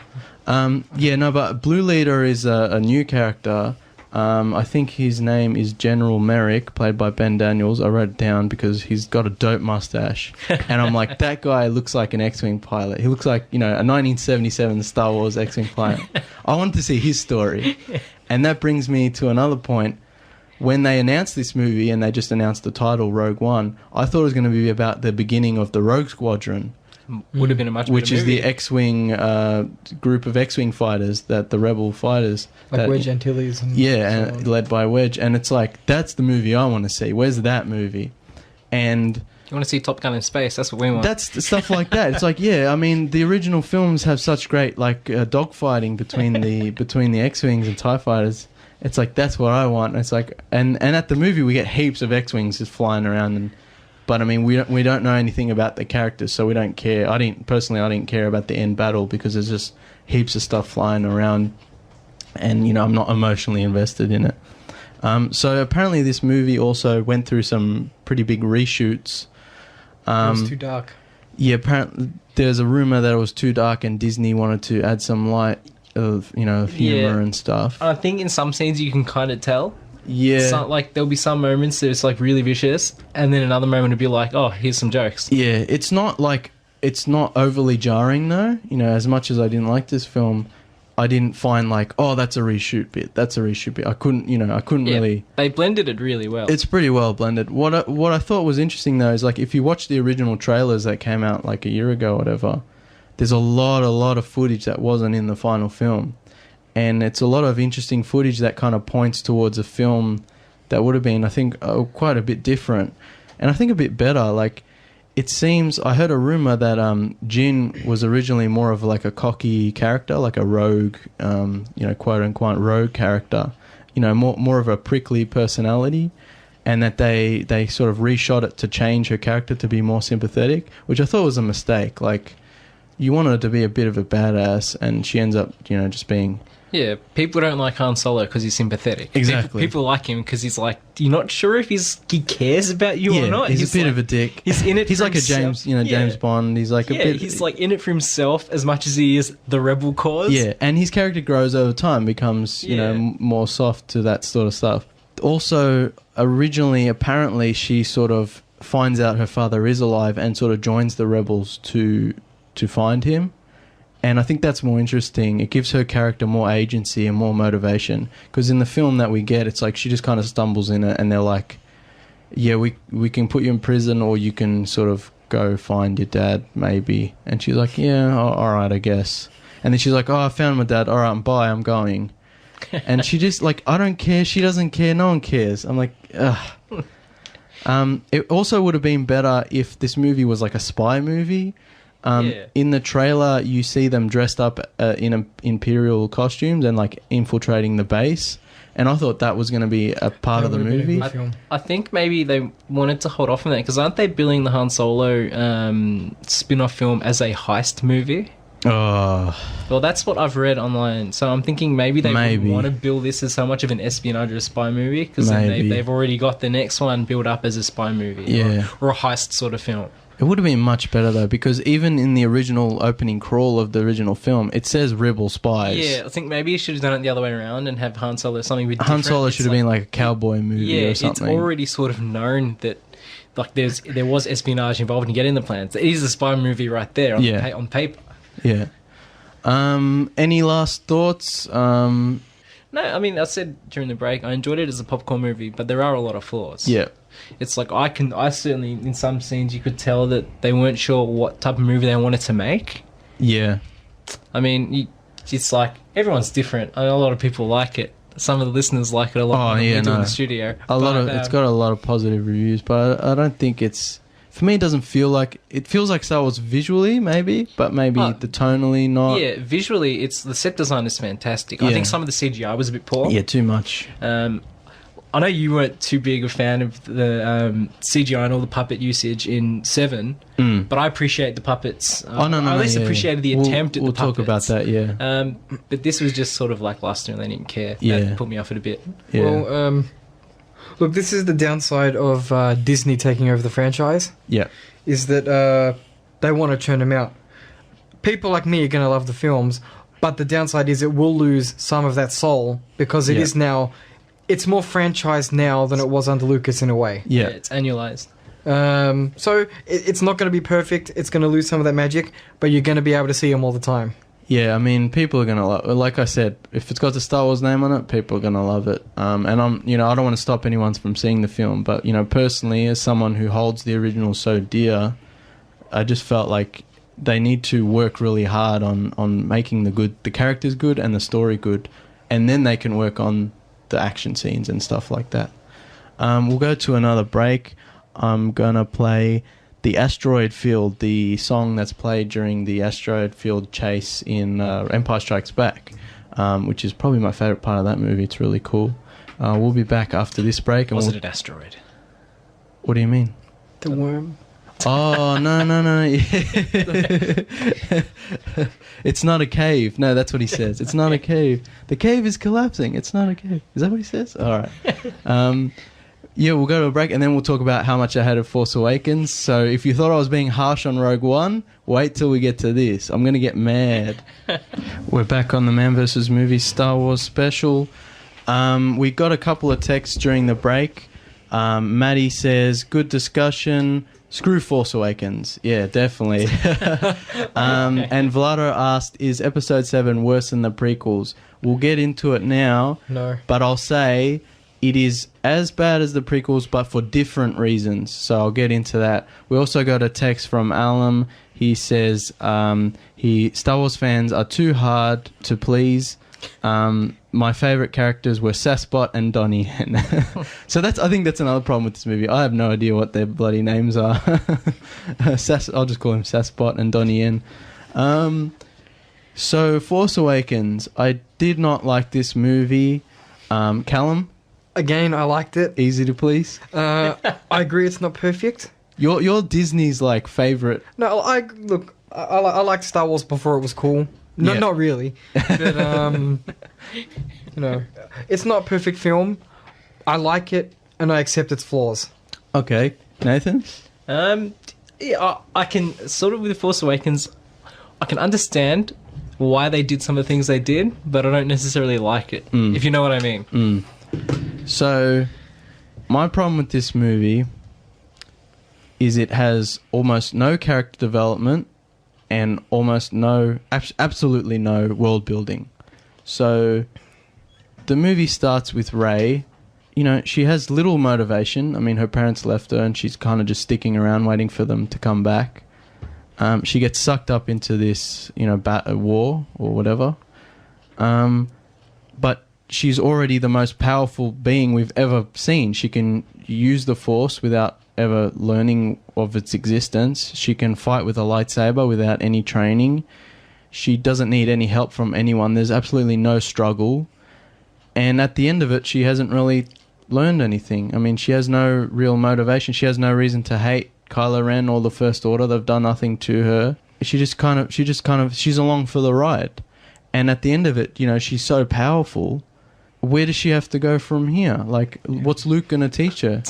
on. But Blue Leader is a new character. I think his name is General Merrick, played by Ben Daniels. I wrote it down because he's got a dope mustache. And I'm like, that guy looks like an X-Wing pilot. He looks like, you know, a 1977 Star Wars X-Wing pilot. I wanted to see his story. And that brings me to another point. When they announced this movie and they just announced the title, Rogue One, I thought it was going to be about the beginning of the Rogue Squadron. Would have been a much better which is movie. the X-Wing group of X-Wing fighters, that the Rebel fighters. Like Wedge Antilles. And led by Wedge. And it's like, that's the movie I want to see. Where's that movie? And... You want to see Top Gun in space? That's what we want. That's stuff like that. It's like, yeah, I mean, the original films have such great, like, dogfighting between the X-Wings and TIE fighters. It's like, that's what I want. And it's like... And at the movie, we get heaps of X-Wings just flying around. But I mean, we don't know anything about the characters, so we don't care. I didn't care about the end battle because there's just heaps of stuff flying around, and you know, I'm not emotionally invested in it. So apparently, this movie also went through some pretty big reshoots. It was too dark. Yeah, apparently there's a rumor that it was too dark, and Disney wanted to add some light of humor and stuff. I think in some scenes you can kind of tell. Yeah. Like, there'll be some moments that it's, like, really vicious, and then another moment it'll be like, oh, here's some jokes. Yeah, it's not overly jarring, though. You know, as much as I didn't like this film, I didn't find, like, oh, that's a reshoot bit. I couldn't really... They blended it really well. It's pretty well blended. What I thought was interesting, though, is, like, if you watch the original trailers that came out, like, a year ago or whatever, there's a lot of footage that wasn't in the final film. And it's a lot of interesting footage that kind of points towards a film that would have been, I think, quite a bit different. And I think a bit better. Like, it seems... I heard a rumor that Jin was originally more of like a cocky character, like a rogue, quote-unquote rogue character. You know, more of a prickly personality. And that they sort of reshot it to change her character to be more sympathetic, which I thought was a mistake. Like, you want her to be a bit of a badass, and she ends up, you know, just being... Yeah, people don't like Han Solo because he's sympathetic. Exactly. People like him because he's like, you're not sure if he cares about you or not. He's a bit of a dick. He's in it. He's for like himself. James Bond. He's like a bit. He's like in it for himself as much as he is the rebel cause. Yeah, and his character grows over time, becomes more soft to that sort of stuff. Also, originally, apparently, she sort of finds out her father is alive and sort of joins the rebels to find him. And I think that's more interesting. It gives her character more agency and more motivation. Because in the film that we get, it's like she just kind of stumbles in it and they're like, yeah, we can put you in prison or you can sort of go find your dad, maybe. And she's like, yeah, all right, I guess. And then she's like, oh, I found my dad. All right, bye, I'm going. And she just, like, I don't care. She doesn't care. No one cares. I'm like, ugh. It also would have been better if this movie was like a spy movie. In the trailer, you see them dressed up in imperial costumes and like infiltrating the base, and I thought that was going to be a part of the movie. I think maybe they wanted to hold off on that because aren't they billing the Han Solo spin-off film as a heist movie? Oh, well, that's what I've read online. So I'm thinking maybe they want to bill this as so much of an espionage or spy movie because they've already got the next one built up as a spy movie, or a heist sort of film. It would have been much better, though, because even in the original opening crawl of the original film, it says rebel spies. Yeah, I think maybe you should have done it the other way around and have Han Solo something a bit different. Han Solo should have been like a cowboy movie or something. It's already sort of known that like there was espionage involved in getting the plans. It is a spy movie right there on paper. Yeah. Any last thoughts? No, I mean, I said during the break, I enjoyed it as a popcorn movie, but there are a lot of flaws. Yeah. It's like I certainly, in some scenes, you could tell that they weren't sure what type of movie they wanted to make. Yeah. I mean, it's like, everyone's different. I know a lot of people like it. Some of the listeners like it a lot more than we do in the studio. It's got a lot of positive reviews, but I don't think it's... For me, it doesn't feel like... It feels like Star Wars visually, maybe, but maybe the tonally not. Yeah, visually, the set design is fantastic. Yeah. I think some of the CGI was a bit poor. Yeah, too much. I know you weren't too big a fan of the CGI and all the puppet usage in 7, but I appreciate the puppets. I at least appreciated the attempt at the puppets. We'll talk about that, yeah. But this was just sort of lackluster and they didn't care. Yeah. That put me off it a bit. Yeah. Well, look, this is the downside of Disney taking over the franchise. Yeah. Is that they want to churn them out. People like me are going to love the films, but the downside is it will lose some of that soul because it is now... It's more franchised now than it was under Lucas in a way. Yeah. It's annualized. So it's not going to be perfect. It's going to lose some of that magic, but you're going to be able to see them all the time. Yeah, I mean, people are going to love it. Like I said, if it's got the Star Wars name on it, people are going to love it. And I don't want to stop anyone from seeing the film, but, personally, as someone who holds the original so dear, I just felt like they need to work really hard on making the characters good and the story good, and then they can work on the action scenes and stuff like that. We'll go to another break. I'm gonna play the Asteroid Field, the song that's played during the Asteroid Field chase in Empire Strikes Back, which is probably my favourite part of that movie. It's really cool. We'll be back after this break. And Was it an asteroid? What do you mean? The worm. Oh, no. It's not a cave. No, that's what he says. It's not a cave. The cave is collapsing. It's not a cave. Is that what he says? All right. Yeah, we'll go to a break and then we'll talk about how much I hated Force Awakens. So if you thought I was being harsh on Rogue One, wait till we get to this. I'm going to get mad. We're back on the Man vs. Movie Star Wars special. We got a couple of texts during the break. Maddie says, good discussion. Screw Force Awakens. Yeah, definitely. And Vlado asked, is Episode 7 worse than the prequels? We'll get into it now. No. But I'll say it is as bad as the prequels, but for different reasons. So I'll get into that. We also got a text from Callum. He says, Star Wars fans are too hard to please. My favourite characters were Sasspot and Donnie Yen. So I think that's another problem with this movie. I have no idea what their bloody names are. I'll just call him Sasspot and Donnie Yen. So Force Awakens, I did not like this movie. Callum? Again, I liked it. Easy to please? I agree it's not perfect. You're Disney's favourite. No, I liked Star Wars before it was cool. No, Yeah. not really. But, it's not a perfect film. I like it, and I accept its flaws. Okay. Nathan? Yeah, I can sort of with The Force Awakens, I can understand why they did some of the things they did, but I don't necessarily like it, if you know what I mean. So, my problem with this movie is it has almost no character development and almost absolutely no world building. So, the movie starts with Rey. She has little motivation. I mean, her parents left her and she's kind of just sticking around waiting for them to come back. She gets sucked up into this, war or whatever. But she's already the most powerful being we've ever seen. She can use the Force without ever learning of its existence. She can fight with a lightsaber without any training. She doesn't need any help from anyone. There's absolutely no struggle. And at the end of it, she hasn't really learned anything. I mean, she has no real motivation. She has no reason to hate Kylo Ren or the First Order. They've done nothing to her. She's along for the ride. And at the end of it, she's so powerful. Where does she have to go from here? What's Luke going to teach her?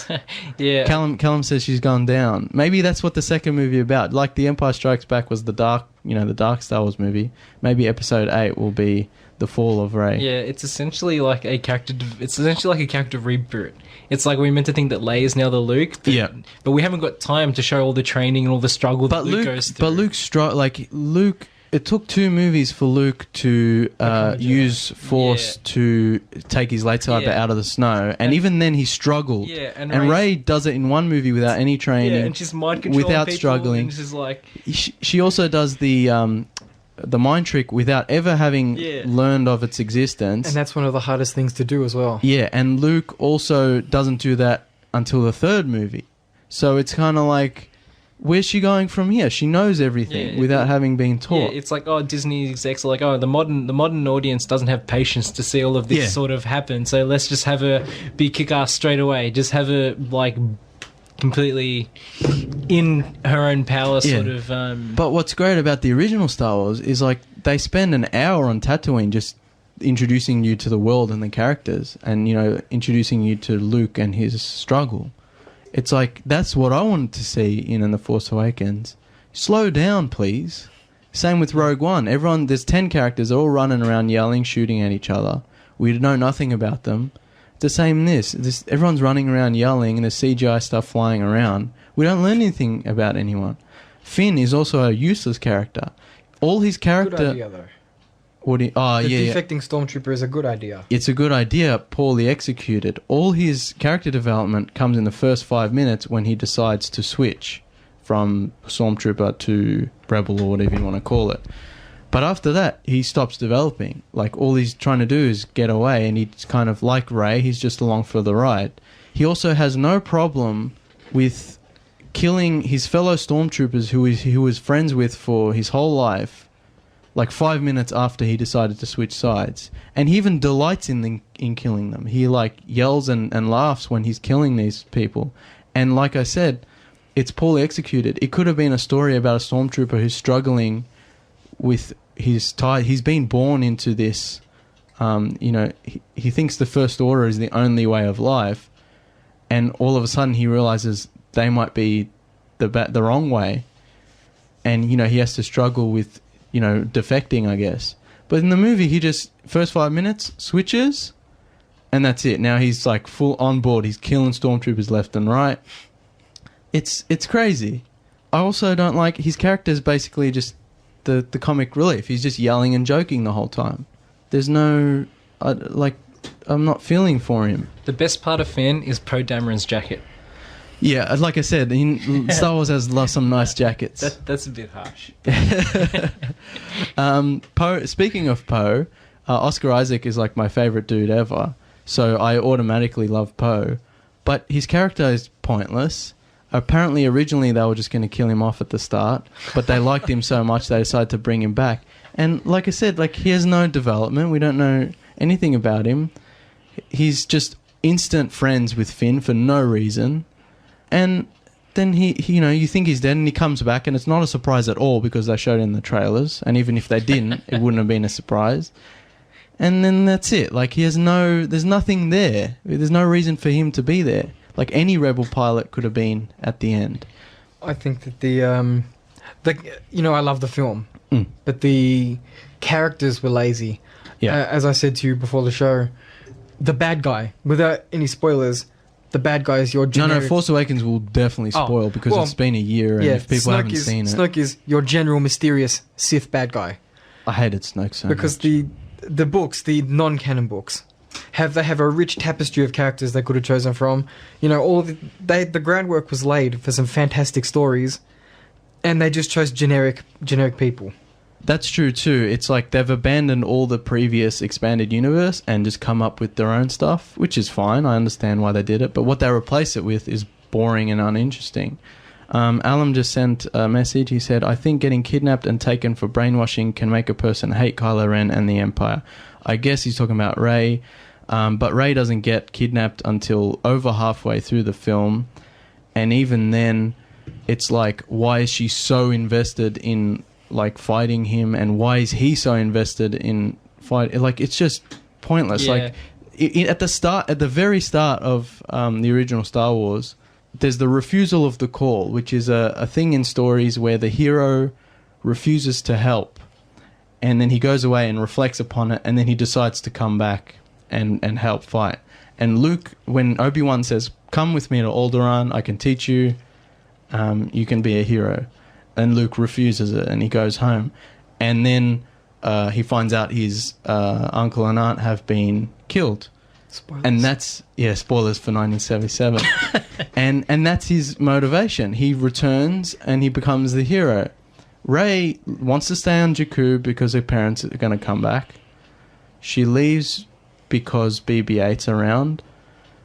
Yeah. Callum says she's gone down. Maybe that's what the second movie about. Like The Empire Strikes Back was the dark Star Wars movie. Maybe Episode 8 will be the fall of Rey. Yeah, it's essentially like a character. It's essentially like a character reboot. It's like we're meant to think that Leia is now the Luke. But we haven't got time to show all the training and all the struggle that Luke goes through. But Luke it took 2 movies for Luke to use Force to take his lightsaber out of the snow, and even then he struggled. Yeah, and Rey does it in one movie without any training. Yeah, and she's mind controlling without people, struggling. And she's like, she also does the mind trick without ever having learned of its existence. And that's one of the hardest things to do as well. Yeah, and Luke also doesn't do that until the 3rd movie. So it's kind of like, where's she going from here? She knows everything without having been taught. Yeah, it's like, Disney execs are like, the modern audience doesn't have patience to see all of this sort of happen. So let's just have her be kick-ass straight away. Just have her like completely in her own power, sort of. But what's great about the original Star Wars is like they spend an hour on Tatooine just introducing you to the world and the characters, and introducing you to Luke and his struggle. It's like, that's what I wanted to see in The Force Awakens. Slow down, please. Same with Rogue One. There's 10 characters, they're all running around yelling, shooting at each other. We know nothing about them. It's the same in this. Everyone's running around yelling, and there's CGI stuff flying around. We don't learn anything about anyone. Finn is also a useless character. All his character... Good idea, though. The defecting stormtrooper is a good idea. It's a good idea, poorly executed. All his character development comes in the first 5 minutes when he decides to switch from stormtrooper to rebel, or whatever you want to call it. But after that, he stops developing. Like, all he's trying to do is get away, and he's kind of like Rey, he's just along for the ride. He also has no problem with killing his fellow stormtroopers who he was friends with for his whole life, like 5 minutes after he decided to switch sides. And he even delights in killing them. He like yells and laughs when he's killing these people. And like I said, it's poorly executed. It could have been a story about a stormtrooper who's struggling with his tie. He's been born into this, he thinks the First Order is the only way of life. And all of a sudden he realizes they might be the wrong way. And, he has to struggle with defecting, I guess. But in the movie, he just, first 5 minutes, switches, and that's it. Now he's like full on board. He's killing stormtroopers left and right. It's crazy. I also don't like, his character's basically just the comic relief. He's just yelling and joking the whole time. There's no, I'm not feeling for him. The best part of Finn is Poe Dameron's jacket. Yeah, like I said, Star Wars has some nice jackets. That's a bit harsh. Poe. Speaking of Poe, Oscar Isaac is like my favorite dude ever, so I automatically love Poe. But his character is pointless. Apparently, originally they were just going to kill him off at the start, but they liked him so much they decided to bring him back. And like I said, like, he has no development. We don't know anything about him. He's just instant friends with Finn for no reason. And then he you think he's dead, and he comes back, and it's not a surprise at all because they showed it in the trailers. And even if they didn't, it wouldn't have been a surprise. And then that's it. Like, there's nothing there. There's no reason for him to be there. Like, any Rebel pilot could have been at the end. I think that I love the film, but the characters were lazy. Yeah. As I said to you before the show, the bad guy, without any spoilers, the bad guy is your generic... No, Force Awakens will definitely spoil because it's been a year, and if people haven't seen it... Snoke is your general mysterious Sith bad guy. I hated Snoke so because much. the books, the non-canon books, have a rich tapestry of characters they could have chosen from. The groundwork was laid for some fantastic stories, and they just chose generic people. That's true too. It's like they've abandoned all the previous expanded universe and just come up with their own stuff, which is fine. I understand why they did it, but what they replace it with is boring and uninteresting. Callum just sent a message. He said, I think getting kidnapped and taken for brainwashing can make a person hate Kylo Ren and the Empire. I guess he's talking about Rey, but Rey doesn't get kidnapped until over halfway through the film, and even then, it's like, why is she so invested in like fighting him, and why is he so invested in fight? Like, it's just pointless. Yeah. Like, at the very start of the original Star Wars, there's the refusal of the call, which is a thing in stories where the hero refuses to help, and then he goes away and reflects upon it, and then he decides to come back and help fight. And Luke, when Obi-Wan says, come with me to Alderaan, I can teach you, you can be a hero. And Luke refuses it, and he goes home. and then he finds out his uncle and aunt have been killed. Spoilers. And that's, spoilers for 1977. and that's his motivation. He returns and he becomes the hero. Rey wants to stay on Jakku because her parents are going to come back. She leaves because BB-8's around.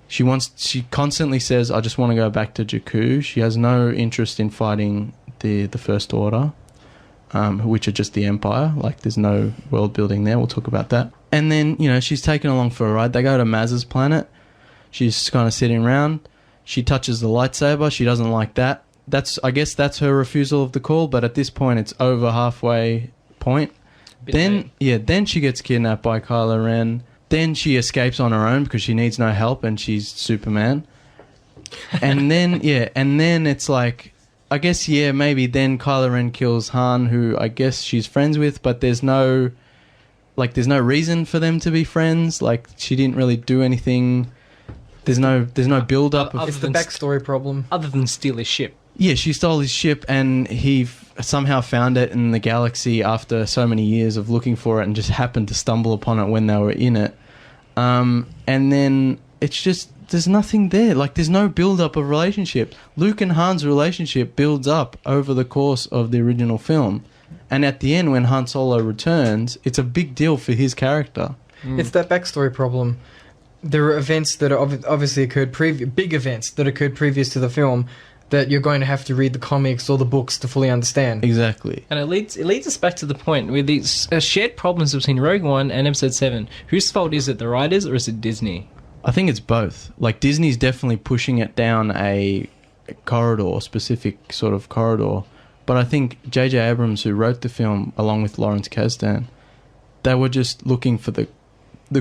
She constantly says, I just want to go back to Jakku. She has no interest in fighting the First Order, which are just the Empire. Like, there's no world building there. We'll talk about that. And then, she's taken along for a ride. They go to Maz's planet. She's kind of sitting around. She touches the lightsaber. She doesn't like that. I guess that's her refusal of the call, but at this point, it's over halfway point. Then she gets kidnapped by Kylo Ren. Then she escapes on her own because she needs no help and she's Superman. And then, it's like, I guess, maybe then Kylo Ren kills Han, who I guess she's friends with, but there's no reason for them to be friends. Like, she didn't really do anything. There's no build up. It's the backstory problem. Other than steal his ship. Yeah, she stole his ship and he somehow found it in the galaxy after so many years of looking for it and just happened to stumble upon it when they were in it. And then it's just, there's nothing there. Like, there's no build-up of relationship. Luke and Han's relationship builds up over the course of the original film. And at the end, when Han Solo returns, it's a big deal for his character. It's that backstory problem. There are events that are obviously occurred big events that occurred previous to the film that you're going to have to read the comics or the books to fully understand. Exactly. And it leads us back to the point with these shared problems between Rogue One and Episode 7. Whose fault is it, the writers or is it Disney? I think it's both. Like, Disney's definitely pushing it down a corridor, specific sort of corridor. But I think J.J. Abrams, who wrote the film, along with Lawrence Kasdan, they were just looking for the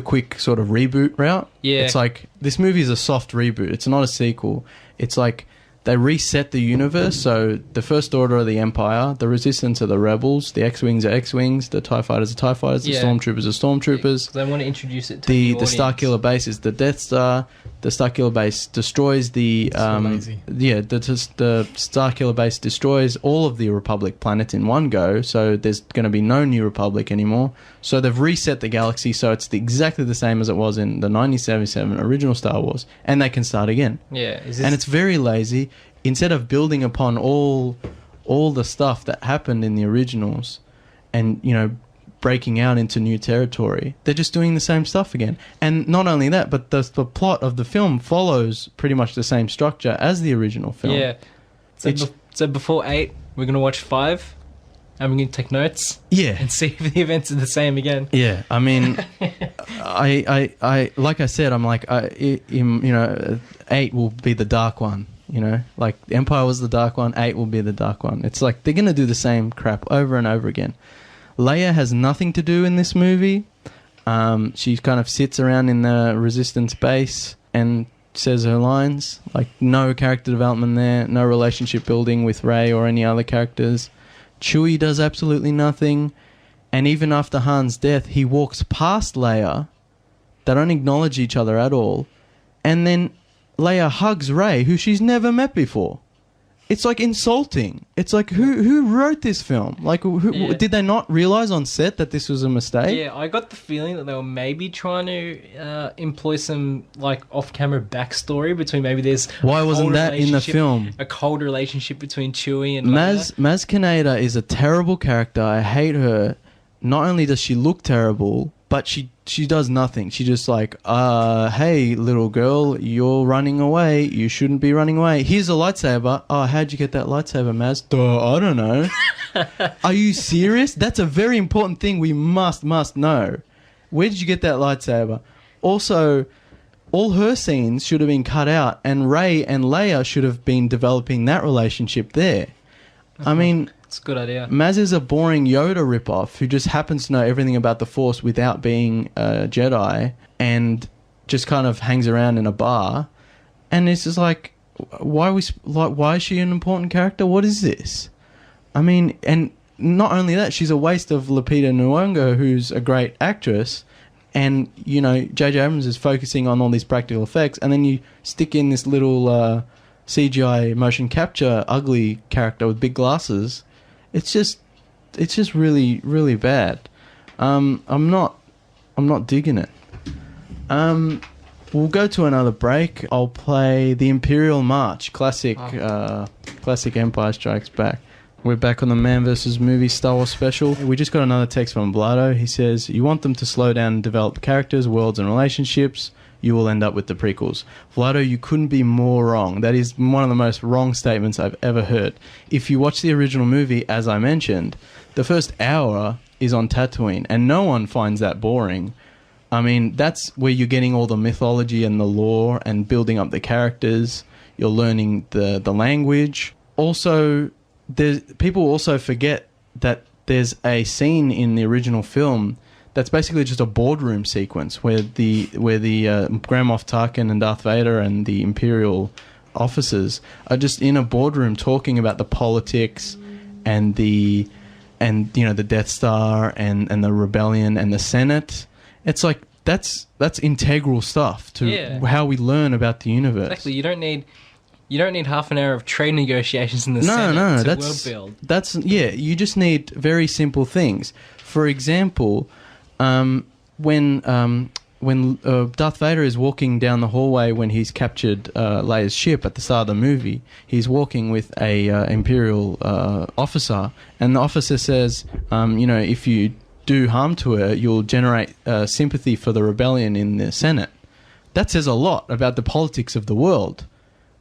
quick sort of reboot route. Yeah. It's like, this movie is a soft reboot. It's not a sequel. It's like, they reset the universe, so the First Order are the Empire, the Resistance are the Rebels, the X-Wings are X-Wings, the TIE Fighters are TIE Fighters, the Stormtroopers are Stormtroopers. They want to introduce it to the Starkiller Base is the Death Star. The Starkiller Base destroys the Starkiller Base destroys all of the Republic planets in one go, so there's going to be no New Republic anymore. So they've reset the galaxy, so it's exactly the same as it was in the 1977 original Star Wars, and they can start again. Yeah, and it's very lazy. Instead of building upon all the stuff that happened in the originals, and breaking out into new territory, they're just doing the same stuff again. And not only that, but the plot of the film follows pretty much the same structure as the original film. Yeah. So before 8, we're going to watch 5, and we're going to take notes. Yeah. And see if the events are the same again. Yeah. I mean, I like I said, I'm like, 8 will be the dark one. Like Empire was the dark one, 8 will be the dark one. It's like they're going to do the same crap over and over again. Leia has nothing to do in this movie. She kind of sits around in the Resistance base and says her lines. Like, no character development there, no relationship building with Rey or any other characters. Chewie does absolutely nothing. And even after Han's death, he walks past Leia. They don't acknowledge each other at all. And then Leia hugs Rey, who she's never met before. It's like insulting. It's like, who wrote this film? Like, did they not realize on set that this was a mistake? Yeah, I got the feeling that they were maybe trying to employ some like off-camera backstory between maybe there's. Why wasn't that in the film? A cold relationship between Chewie and Maz Kanata is a terrible character. I hate her. Not only does she look terrible, but she does nothing. She just like, hey, little girl, you're running away. You shouldn't be running away. Here's a lightsaber. Oh, how'd you get that lightsaber, Maz? I don't know. Are you serious? That's a very important thing we must know. Where did you get that lightsaber? Also, all her scenes should have been cut out, and Rey and Leia should have been developing that relationship there. I mean, it's a good idea. Maz is a boring Yoda ripoff who just happens to know everything about the Force without being a Jedi, and just kind of hangs around in a bar. And it's just like, why is she an important character? What is this? I mean, and not only that, she's a waste of Lupita Nyong'o, who's a great actress. And, J.J. Abrams is focusing on all these practical effects, and then you stick in this little CGI motion capture ugly character with big glasses. It's just it's just really, really bad. I'm not digging it. We'll go to another break. I'll play the Imperial March, classic Empire Strikes Back. We're back on the Man vs. Movie Star Wars special. We just got another text from Vlado. He says, you want them to slow down and develop characters, worlds, and relationships, you will end up with the prequels. Vlado, you couldn't be more wrong. That is one of the most wrong statements I've ever heard. If you watch the original movie, as I mentioned, the first hour is on Tatooine, and no one finds that boring. I mean, that's where you're getting all the mythology and the lore and building up the characters. You're learning the language. Also, people also forget that there's a scene in the original film that's basically just a boardroom sequence where the Grand Moff Tarkin and Darth Vader and the Imperial officers are just in a boardroom talking about the politics and the Death Star and the rebellion and the Senate. It's like that's integral stuff to how we learn about the universe. Exactly. You don't need half an hour of trade negotiations in the Senate to world build. You just need very simple things. For example, when Darth Vader is walking down the hallway when he's captured Leia's ship at the start of the movie, he's walking with a Imperial officer, and the officer says, if you do harm to her, you'll generate sympathy for the rebellion in the Senate. That says a lot about the politics of the world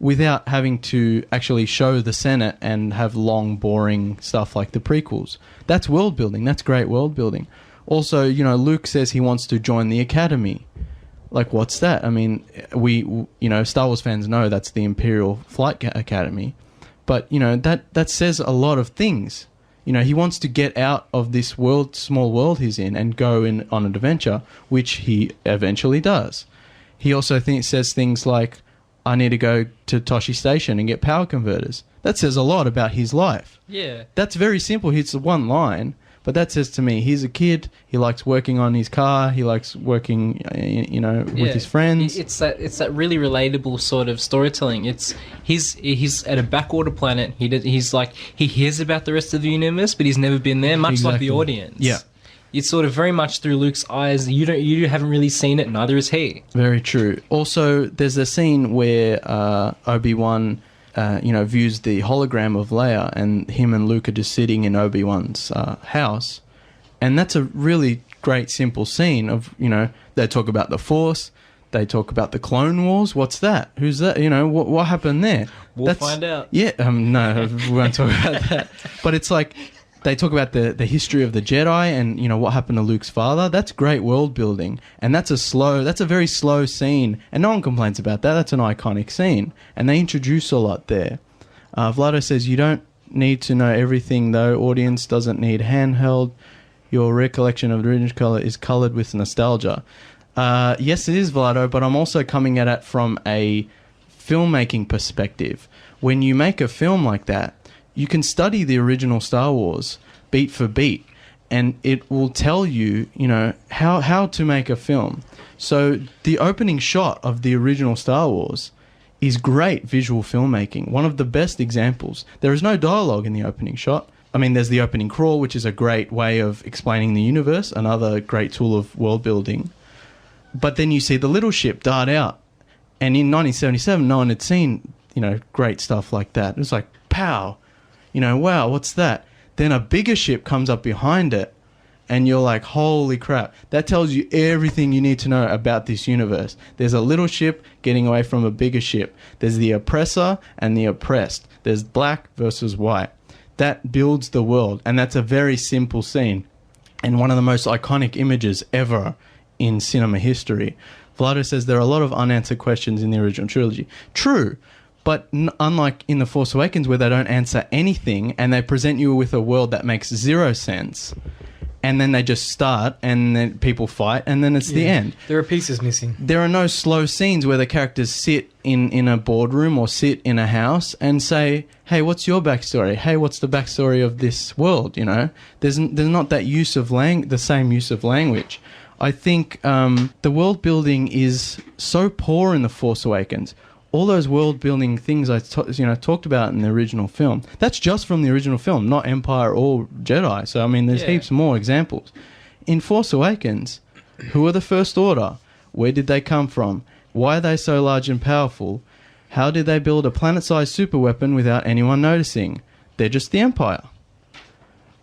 without having to actually show the Senate and have long, boring stuff like the prequels. That's world building. That's great world building. Also, Luke says he wants to join the Academy. Like, what's that? I mean, Star Wars fans know that's the Imperial Flight Academy. But, that says a lot of things. He wants to get out of this small world he's in and go on an adventure, which he eventually does. He also says things like, I need to go to Toshi Station and get power converters. That says a lot about his life. Yeah. That's very simple. It's one line, but that says to me, he's a kid. He likes working on his car. He likes working, with his friends. It's that really relatable sort of storytelling. He's at a backwater planet. He hears about the rest of the universe, but he's never been there. Much like the audience. Yeah. It's sort of very much through Luke's eyes. You haven't really seen it. Neither is he. Very true. Also, there's a scene where Obi-Wan, views the hologram of Leia, and him and Luke are just sitting in Obi-Wan's house, and that's a really great, simple scene of they talk about the Force, they talk about the Clone Wars. What's that? Who's that? What happened there? We'll find out. Yeah. No, we won't talk about that. But it's like, they talk about the history of the Jedi and, what happened to Luke's father. That's great world building. And that's a very slow scene. And no one complains about that. That's an iconic scene. And they introduce a lot there. Vlado says, you don't need to know everything, though. Audience doesn't need handheld. Your recollection of the original color is colored with nostalgia. Yes, it is, Vlado, but I'm also coming at it from a filmmaking perspective. When you make a film like that, you can study the original Star Wars beat for beat, and it will tell you, how to make a film. So the opening shot of the original Star Wars is great visual filmmaking, one of the best examples. There is no dialogue in the opening shot. I mean, there's the opening crawl, which is a great way of explaining the universe, another great tool of world building. But then you see the little ship dart out, and in 1977, no one had seen, great stuff like that. It was like, pow! Wow, what's that? Then a bigger ship comes up behind it, and you're like, holy crap. That tells you everything you need to know about this universe. There's a little ship getting away from a bigger ship. There's the oppressor and the oppressed. There's black versus white. That builds the world, and that's a very simple scene, and one of the most iconic images ever in cinema history. Vlado says there are a lot of unanswered questions in the original trilogy. True. But unlike in The Force Awakens, where they don't answer anything and they present you with a world that makes zero sense, and then they just start and then people fight and then it's the end. There are pieces missing. There are no slow scenes where the characters sit in a boardroom or sit in a house and say, hey, what's your backstory? Hey, what's the backstory of this world? There's not that use of the same use of language. I think the world building is so poor in The Force Awakens. all those world building things talked about in the original film. That's just from the original film, not Empire or Jedi. So I mean, there's heaps more examples. In Force Awakens, who are the First Order? Where did they come from? Why are they so large and powerful? How did they build a planet-sized superweapon without anyone noticing? They're just the Empire.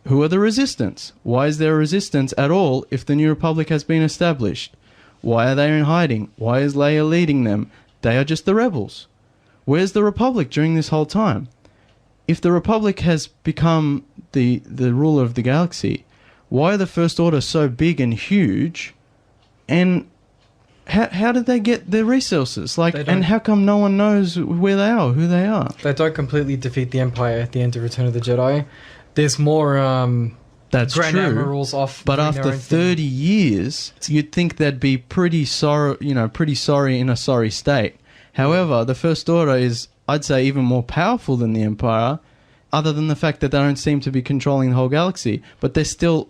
Who are the Resistance? Why is there a Resistance at all if the New Republic has been established? Why are they in hiding? Why is Leia leading them? They are just the rebels. Where's the Republic during this whole time? If the Republic has become the ruler of the galaxy, why are the First Order so big and huge? And how did they get their resources? And how come no one knows where they are, who they are? They don't completely defeat the Empire at the end of Return of the Jedi. There's more That's Grand true. Admirals off. But doing their after own thing. 30 years, you'd think they'd be pretty sorry in a sorry state. However, the First Order is, I'd say, even more powerful than the Empire, other than the fact that they don't seem to be controlling the whole galaxy. But they still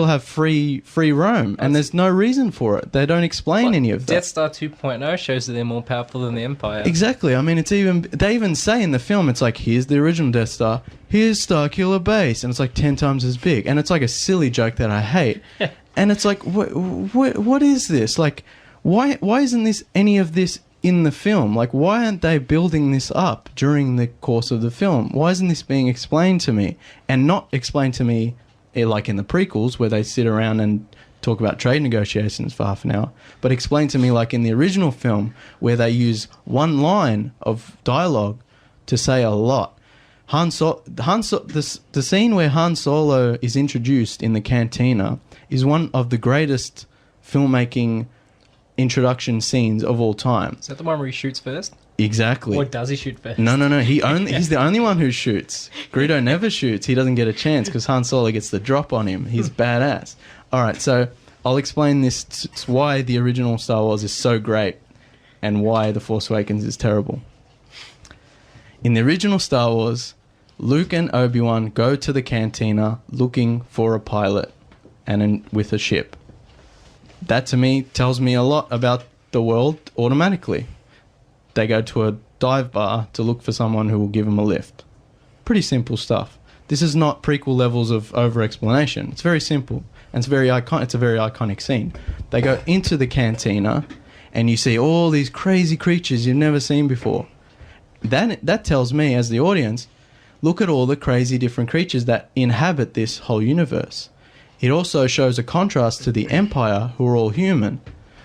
have free roam, and there's no reason for it. They don't explain any of that. Death Star 2.0 shows that they're more powerful than the Empire. Exactly. I mean, they even say in the film, it's like, here's the original Death Star, here's Starkiller Base, and it's like 10 times as big. And it's like a silly joke that I hate. And it's like, what is this? Like, why isn't this any of this in the film? Like, why aren't they building this up during the course of the film? Why isn't this being explained to me? And not explained to me like in the prequels where they sit around and talk about trade negotiations for half an hour, but explain to me like in the original film where they use one line of dialogue to say a lot. The scene where Han Solo is introduced in the cantina is one of the greatest filmmaking introduction scenes of all time. Is that the one where he shoots first? Exactly. Or does he shoot first? No. He's the only one who shoots. Greedo never shoots. He doesn't get a chance because Han Solo gets the drop on him. He's badass. All right, so I'll explain this why the original Star Wars is so great and why The Force Awakens is terrible. In the original Star Wars, Luke and Obi-Wan go to the cantina looking for a pilot and with a ship. That to me tells me a lot about the world automatically. They go to a dive bar to look for someone who will give them a lift. Pretty simple stuff. This is not prequel levels of over-explanation. It's very simple, and it's a very iconic scene. They go into the cantina, and you see all these crazy creatures you've never seen before. That tells me, as the audience, look at all the crazy different creatures that inhabit this whole universe. It also shows a contrast to the Empire, who are all human.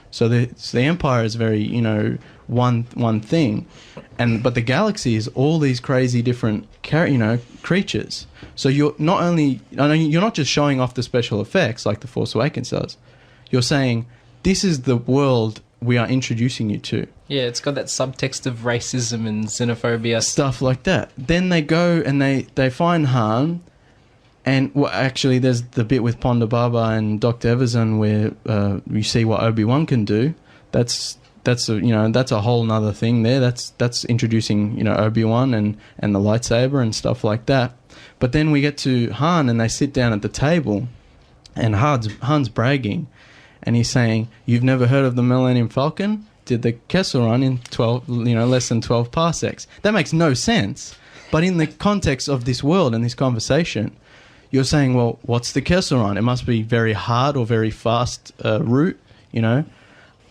So the Empire is very, one thing, but the galaxy is all these crazy different creatures. So you're not just showing off the special effects like The Force Awakens does. You're saying this is the world we are introducing you to. Yeah, it's got that subtext of racism and xenophobia. Stuff like that. Then they go and they find Han, and actually there's the bit with Ponda Baba and Dr. Evazan where you see what Obi-Wan can do. That's a whole nother thing there. That's introducing Obi-Wan and the lightsaber and stuff like that. But then we get to Han and they sit down at the table, and Han's bragging, and he's saying, "You've never heard of the Millennium Falcon? Did the Kessel Run in less than 12 parsecs?" That makes no sense. But in the context of this world and this conversation, you're saying, well, what's the Kessel Run? It must be very hard or very fast route,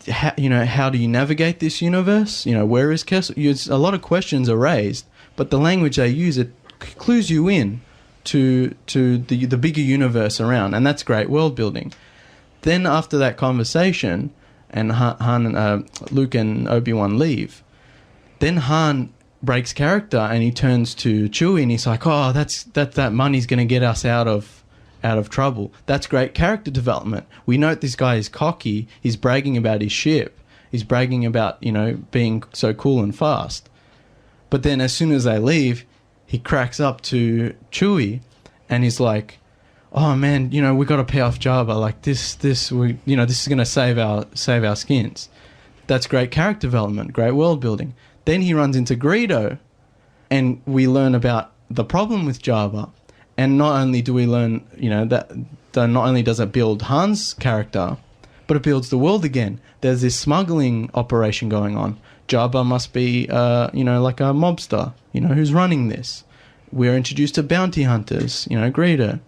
How do you navigate this universe? Where is Kessel? A lot of questions are raised, but the language they use, it clues you in to the bigger universe around, and that's great world building. Then after that conversation, and Luke and Obi-Wan leave, then Han breaks character and he turns to Chewie and he's like, "Oh, that money's going to get us out of trouble." That's great character development. We note this guy is cocky. He's bragging about his ship. He's bragging about, being so cool and fast. But then as soon as they leave, he cracks up to Chewie and he's like, "Oh man, we got to pay off Jabba. Like this is going to save our skins." That's great character development, great world building. Then he runs into Greedo and we learn about the problem with Jabba. And not only do we learn, that not only does it build Han's character, but it builds the world again. There's this smuggling operation going on. Jabba must be, like a mobster, who's running this. We're introduced to bounty hunters, Greedo.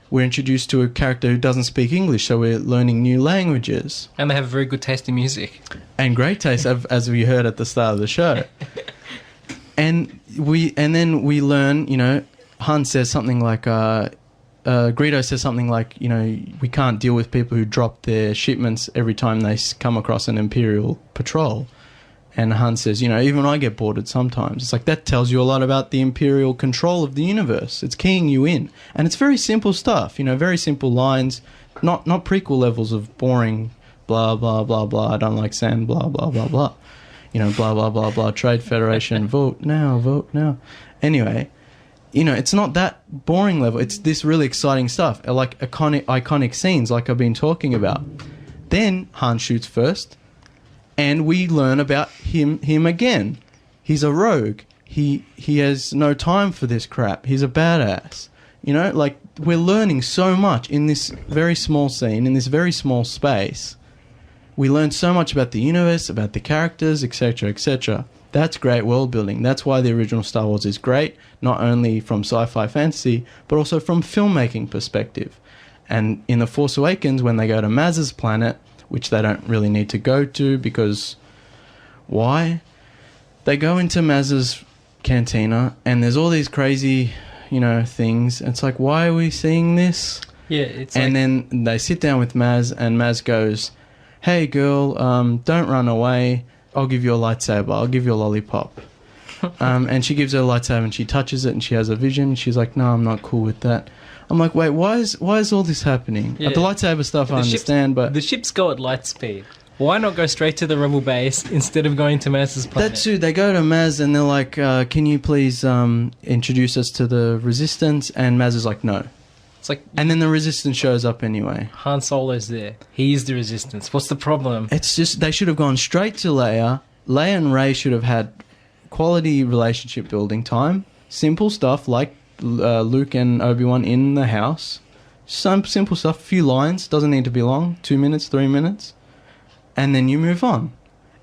We're introduced to a character who doesn't speak English, so we're learning new languages. And they have very good taste in music. And great taste, as we heard at the start of the show. And then we learn, Han says something like, Greedo says something like, we can't deal with people who drop their shipments every time they come across an Imperial patrol. And Han says, even I get boarded sometimes. It's like, that tells you a lot about the Imperial control of the universe. It's keying you in. And it's very simple stuff, very simple lines, not prequel levels of boring blah, blah, blah, blah, I don't like sand, blah, blah, blah, blah. Blah, blah, blah, blah, Trade Federation, vote now. Anyway, it's not that boring level. It's this really exciting stuff, like iconic scenes like I've been talking about. Then Han shoots first. And we learn about him again. He's a rogue. He has no time for this crap. He's a badass. We're learning so much in this very small scene, in this very small space. We learn so much about the universe, about the characters, etc., etc. That's great world building. That's why the original Star Wars is great, not only from sci-fi fantasy, but also from filmmaking perspective. And in The Force Awakens, when they go to Maz's planet, which they don't really need to go to because why? They go into Maz's cantina and there's all these crazy, things. It's like, why are we seeing this? Yeah, it's and then they sit down with Maz and Maz goes, hey girl, don't run away. I'll give you a lightsaber. I'll give you a lollipop. And she gives her a lightsaber and she touches it and she has a vision. She's like, no, I'm not cool with that. I'm like, wait, why is all this happening? Yeah. The lightsaber stuff I understand, but the ships go at light speed. Why not go straight to the rebel base instead of going to Maz's planet? That's true. They go to Maz and they're like, can you please introduce us to the Resistance? And Maz is like, no. It's like, and then the Resistance shows up anyway. Han Solo's there. He's the Resistance. What's the problem? It's just they should have gone straight to Leia. Leia and Rey should have had quality relationship building time. Simple stuff like Luke and Obi-Wan in the house. Some simple stuff, a few lines, doesn't need to be long, 2 minutes, 3 minutes, and then you move on.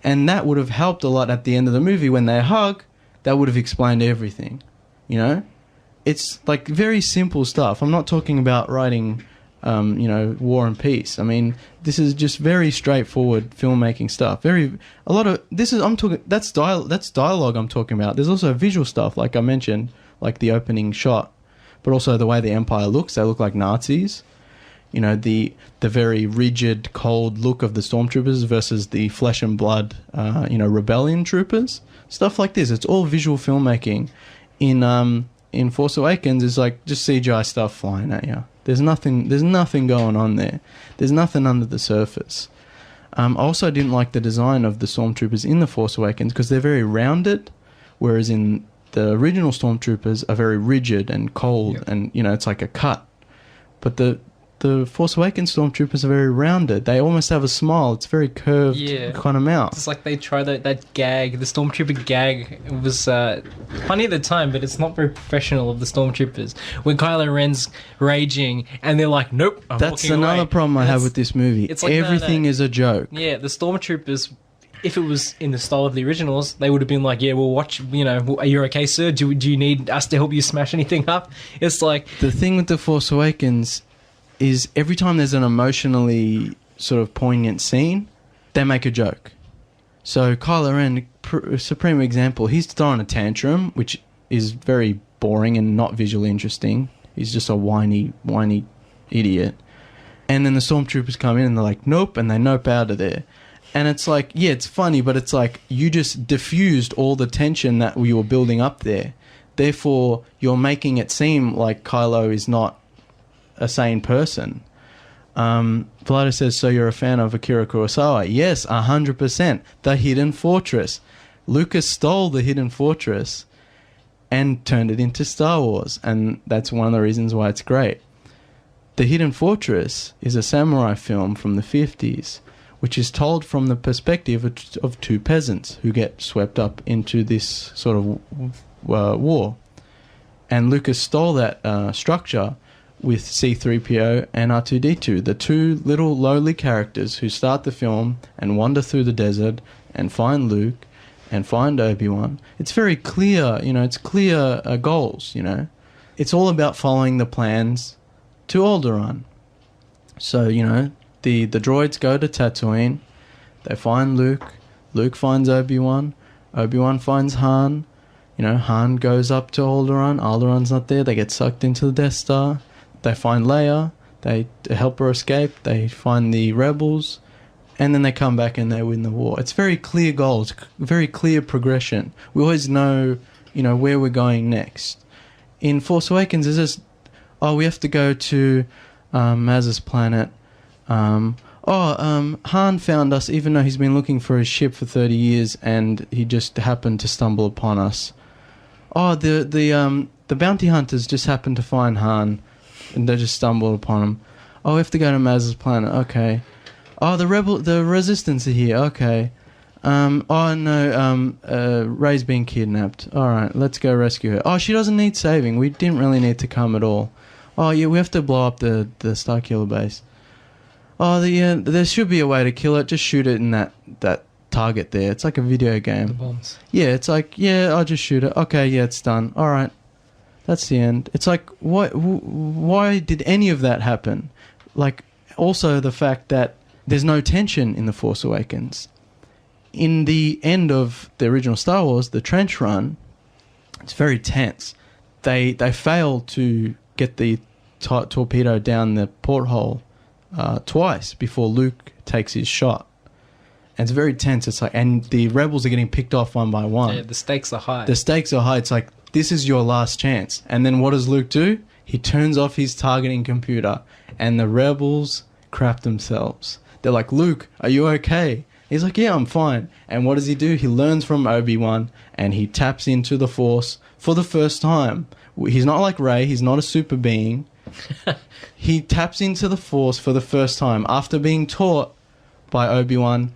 And that would have helped a lot at the end of the movie when they hug. That would have explained everything, It's like very simple stuff. I'm not talking about writing, War and Peace. I mean, this is just very straightforward filmmaking stuff. That's dialogue I'm talking about. There's also visual stuff, like I mentioned, like the opening shot, but also the way the Empire looks. They look like Nazis. The very rigid, cold look of the stormtroopers versus the flesh and blood, rebellion troopers. Stuff like this. It's all visual filmmaking. In Force Awakens, it's like just CGI stuff flying at you. There's nothing going on there. There's nothing under the surface. I also didn't like the design of the stormtroopers in The Force Awakens because they're very rounded, whereas in the original stormtroopers are very rigid and cold, and it's like a cut. But the Force Awakens stormtroopers are very rounded. They almost have a smile. It's very curved kind of mouth. It's like they try that gag. The stormtrooper gag was funny at the time, but it's not very professional of the stormtroopers. When Kylo Ren's raging and they're like, nope, I'm That's walking another away. problem I have with this movie. It's like, everything is a joke. Yeah, the stormtroopers, if it was in the style of the originals, they would have been like, yeah, we'll watch, are you okay, sir? Do you need us to help you smash anything up? It's like... The thing with The Force Awakens is every time there's an emotionally sort of poignant scene, they make a joke. So Kylo Ren, supreme example, he's throwing a tantrum, which is very boring and not visually interesting. He's just a whiny idiot. And then the stormtroopers come in and they're like, nope, and they nope out of there. And it's like, yeah, it's funny, but it's like you just diffused all the tension that we were building up there. Therefore, you're making it seem like Kylo is not a sane person. Vlado says, so you're a fan of Akira Kurosawa? Yes, 100%. The Hidden Fortress. Lucas stole the Hidden Fortress and turned it into Star Wars, and that's one of the reasons why it's great. The Hidden Fortress is a samurai film from the 50s, which is told from the perspective of two peasants who get swept up into this sort of war. And Lucas stole that structure with C-3PO and R2-D2, the two little lowly characters who start the film and wander through the desert and find Luke and find Obi-Wan. It's very clear, it's clear goals, It's all about following the plans to Alderaan. So, the droids go to Tatooine, they find Luke finds Obi-Wan finds Han, Han goes up to Alderaan's not there, they get sucked into the Death Star, they find Leia, they help her escape, they find the rebels, and then they come back and they win the war. It's very clear goals, very clear progression. We always know, where we're going next. In Force Awakens, it's just, we have to go to Maz's planet. Han found us even though he's been looking for his ship for 30 years and he just happened to stumble upon us. The bounty hunters just happened to find Han and they just stumbled upon him. We have to go to Maz's planet. Okay. The resistance are here. Okay. Rey's been kidnapped. Alright, let's go rescue her. She doesn't need saving. We didn't really need to come at all. Yeah, we have to blow up the Starkiller base. There should be a way to kill it. Just shoot it in that target there. It's like a video game. The bombs. Yeah, it's like, I'll just shoot it. Okay, yeah, it's done. Alright. That's the end. It's like, why did any of that happen? Like, also the fact that there's no tension in The Force Awakens. In the end of the original Star Wars, the trench run, it's very tense. They fail to get the torpedo down the porthole twice before Luke takes his shot. And it's very tense. It's like, and the rebels are getting picked off one by one. Yeah, the stakes are high. It's like, this is your last chance. And then what does Luke do? He turns off his targeting computer and the rebels crap themselves. They're like, Luke, are you okay? He's like, yeah, I'm fine. And what does he do? He learns from Obi-Wan and he taps into the Force for the first time. He's not like Rey. He's not a super being. He taps into the Force for the first time after being taught by Obi-Wan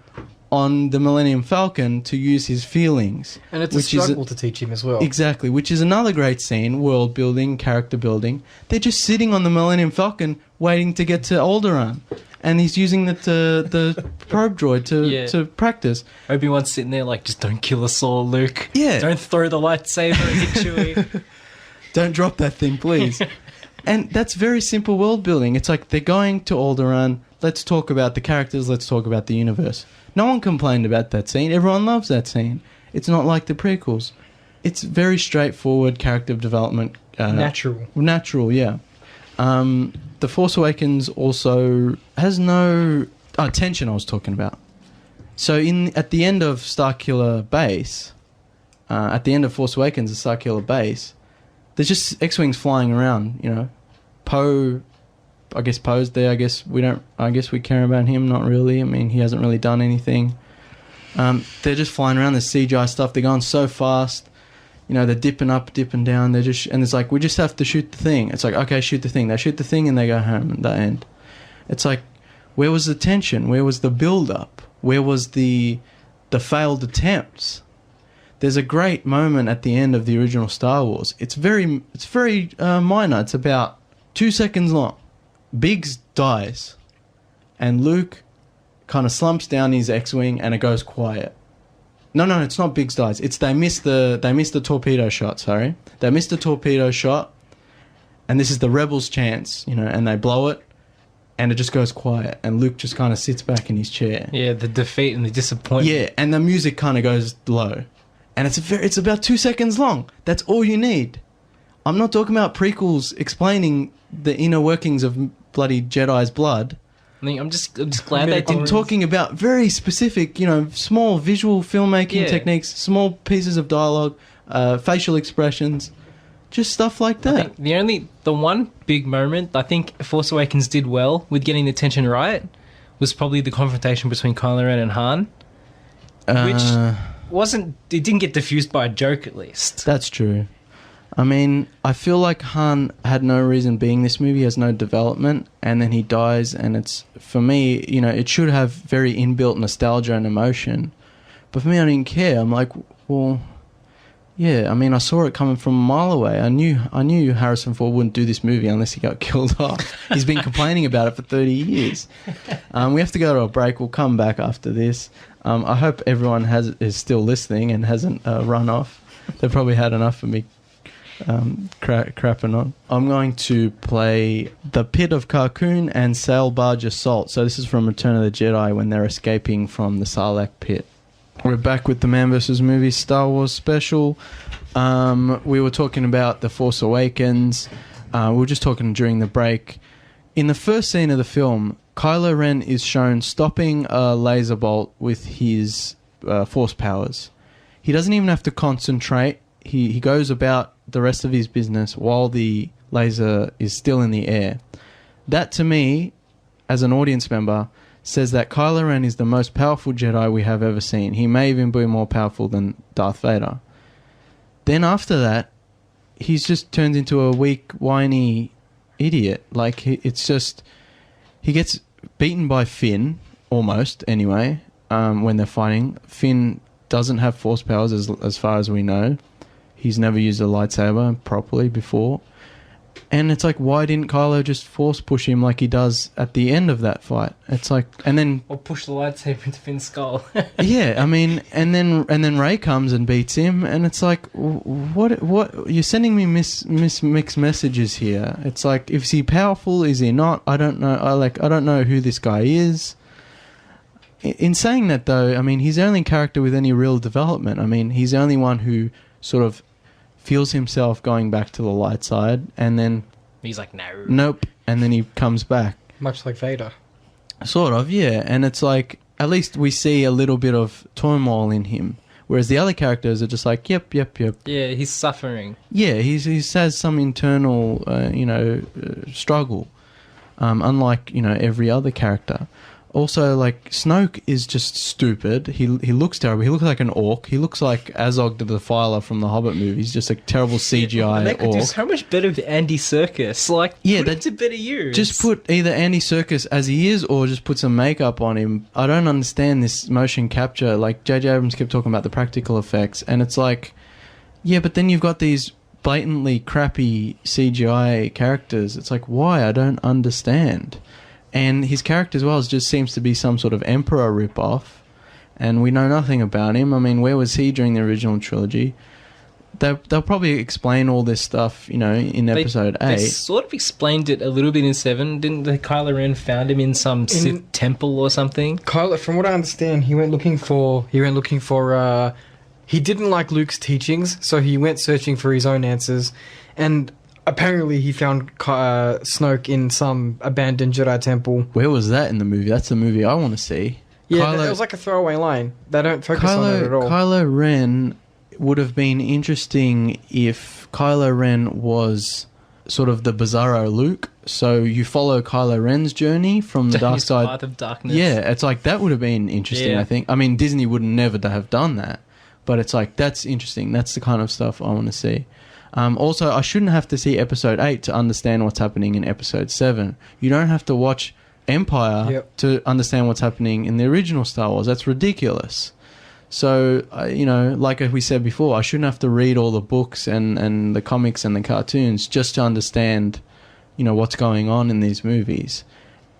on the Millennium Falcon to use his feelings. And it's a struggle to teach him as well. Exactly, which is another great scene, world building, character building. They're just sitting on the Millennium Falcon waiting to get to Alderaan. And he's using the probe droid to practice. Obi-Wan's sitting there like, just don't kill us all, Luke. Yeah. Don't throw the lightsaber and hit Chewie. Don't drop that thing, please. And that's very simple world building. It's like they're going to Alderaan. Let's talk about the characters. Let's talk about the universe. No one complained about that scene. Everyone loves that scene. It's not like the prequels. It's very straightforward character development. Natural, yeah. The Force Awakens also has no tension I was talking about. So at the end of Starkiller Base, at the end of Force Awakens, the Starkiller Base, there's just X-Wings flying around, Poe, I guess Poe's there. I guess we care about him. Not really. I mean, he hasn't really done anything. They're just flying around. There's CGI stuff. They're going so fast. They're dipping up, dipping down. And it's like, we just have to shoot the thing. It's like, okay, shoot the thing. They shoot the thing and they go home at the end. It's like, where was the tension? Where was the build-up? Where was the failed attempts? There's a great moment at the end of the original Star Wars. It's very minor. It's about 2 seconds long. Biggs dies, and Luke kind of slumps down his X-Wing, and it goes quiet. No, it's not Biggs dies. It's they missed the torpedo shot. Sorry, they missed the torpedo shot, and this is the rebels' chance, and they blow it, and it just goes quiet, and Luke just kind of sits back in his chair. Yeah, the defeat and the disappointment. Yeah, and the music kind of goes low, and it's about 2 seconds long. That's all you need. I'm not talking about prequels explaining the inner workings of bloody Jedi's blood. I think I'm just glad they didn't. I'm talking about very specific, small visual filmmaking techniques, small pieces of dialogue, facial expressions, just stuff like that. I think the one big moment I think Force Awakens did well with getting the tension right was probably the confrontation between Kylo Ren and Han, which it didn't get diffused by a joke at least. That's true. I mean, I feel like Han had no reason being this movie, has no development, and then he dies, and it's, for me, it should have very inbuilt nostalgia and emotion. But for me, I didn't care. I'm like, well, Yeah, I mean, I saw it coming from a mile away. I knew Harrison Ford wouldn't do this movie unless he got killed off. He's been complaining about it for 30 years. We have to go to a break. We'll come back after this. I hope everyone is still listening and hasn't run off. They've probably had enough of me crapping on. I'm going to play The Pit of Carcoon and Sail Barge Assault. So this is from Return of the Jedi when they're escaping from the Sarlacc pit. We're back with the Man vs. Movies Star Wars special. We were talking about The Force Awakens. We were just talking during the break. In the first scene of the film, Kylo Ren is shown stopping a laser bolt with his force powers. He doesn't even have to concentrate. He goes about the rest of his business while the laser is still in the air. That, to me, as an audience member, says that Kylo Ren is the most powerful Jedi we have ever seen. He may even be more powerful than Darth Vader. Then after that, he's just turned into a weak, whiny idiot. Like, it's just... He gets beaten by Finn, almost, anyway, when they're fighting. Finn doesn't have force powers, as far as we know. He's never used a lightsaber properly before. And it's like, why didn't Kylo just force push him like he does at the end of that fight? It's like, and then... Or push the lightsaber into Finn's skull. Yeah, I mean, and then Rey comes and beats him, and it's like, what? You're sending me mixed messages here. It's like, is he powerful? Is he not? I don't know. I don't know who this guy is. In saying that, though, I mean, he's the only character with any real development. I mean, he's the only one who sort of feels himself going back to the light side, and then he's like, no. Nope. And then he comes back. Much like Vader. Sort of, yeah. And it's like, at least we see a little bit of turmoil in him. Whereas the other characters are just like, yep. Yeah, he's suffering. Yeah, he has some internal, struggle. Unlike, every other character. Also, like, Snoke is just stupid. He looks terrible. He looks like an orc. He looks like Azog the Defiler from the Hobbit movies. Just a terrible CGI they could orc. do so much better with Andy Serkis. Like, yeah, put it to better use. Just put either Andy Serkis as he is, or just put some makeup on him. I don't understand this motion capture. Like, J.J. Abrams kept talking about the practical effects, and it's like, yeah, but then you've got these blatantly crappy CGI characters. It's like, why? I don't understand. And his character as well just seems to be some sort of Emperor rip-off, and we know nothing about him. I mean, where was he during the original trilogy? They'll probably explain all this stuff, in Episode 8. They sort of explained it a little bit in 7. Didn't Kylo Ren found him in some Sith temple or something? Kylo, from what I understand, he didn't like Luke's teachings, so he went searching for his own answers, and apparently he found Snoke in some abandoned Jedi temple. Where was that in the movie? That's the movie I want to see. Yeah, it was like a throwaway line. They don't focus on it at all. Kylo Ren would have been interesting if Kylo Ren was sort of the Bizarro Luke. So you follow Kylo Ren's journey from the dark side. Path of darkness. Yeah, it's like, that would have been interesting, Yeah. I think. I mean, Disney would never have done that. But it's like, that's interesting. That's the kind of stuff I want to see. Also, I shouldn't have to see Episode 8 to understand what's happening in Episode 7. You don't have to watch Empire to understand what's happening in the original Star Wars. That's ridiculous. So, like we said before, I shouldn't have to read all the books and the comics and the cartoons just to understand, what's going on in these movies.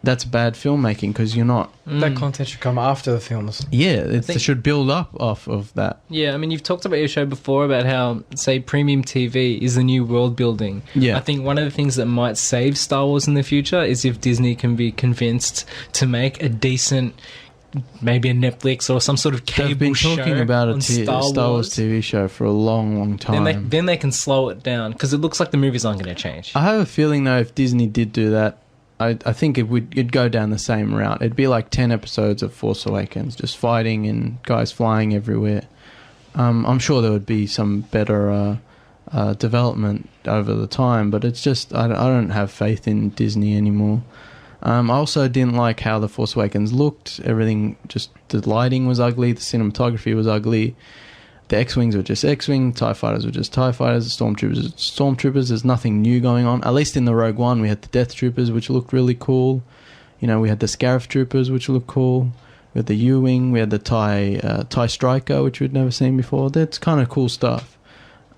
That's bad filmmaking, because you're not... That content should come after the films. Yeah, it should build up off of that. Yeah, I mean, you've talked about your show before about how, say, premium TV is the new world building. Yeah. I think one of the things that might save Star Wars in the future is if Disney can be convinced to make a decent, maybe a Netflix or some sort of cable show. They've been talking about a Star Wars TV show for a long, long time. Then they can slow it down, because it looks like the movies aren't going to change. I have a feeling, though, if Disney did do that, I think it'd go down the same route. It'd be like 10 episodes of Force Awakens, just fighting and guys flying everywhere. I'm sure there would be some better development over the time, but it's just, I don't have faith in Disney anymore. I also didn't like how The Force Awakens looked. Everything, just the lighting was ugly, the cinematography was ugly. The X-Wings were just X-Wing, TIE Fighters were just TIE Fighters, the Stormtroopers, there's nothing new going on. At least in the Rogue One, we had the Death Troopers, which looked really cool. We had the Scarif Troopers, which looked cool. We had the U-Wing, we had the TIE Striker, which we'd never seen before. That's kind of cool stuff.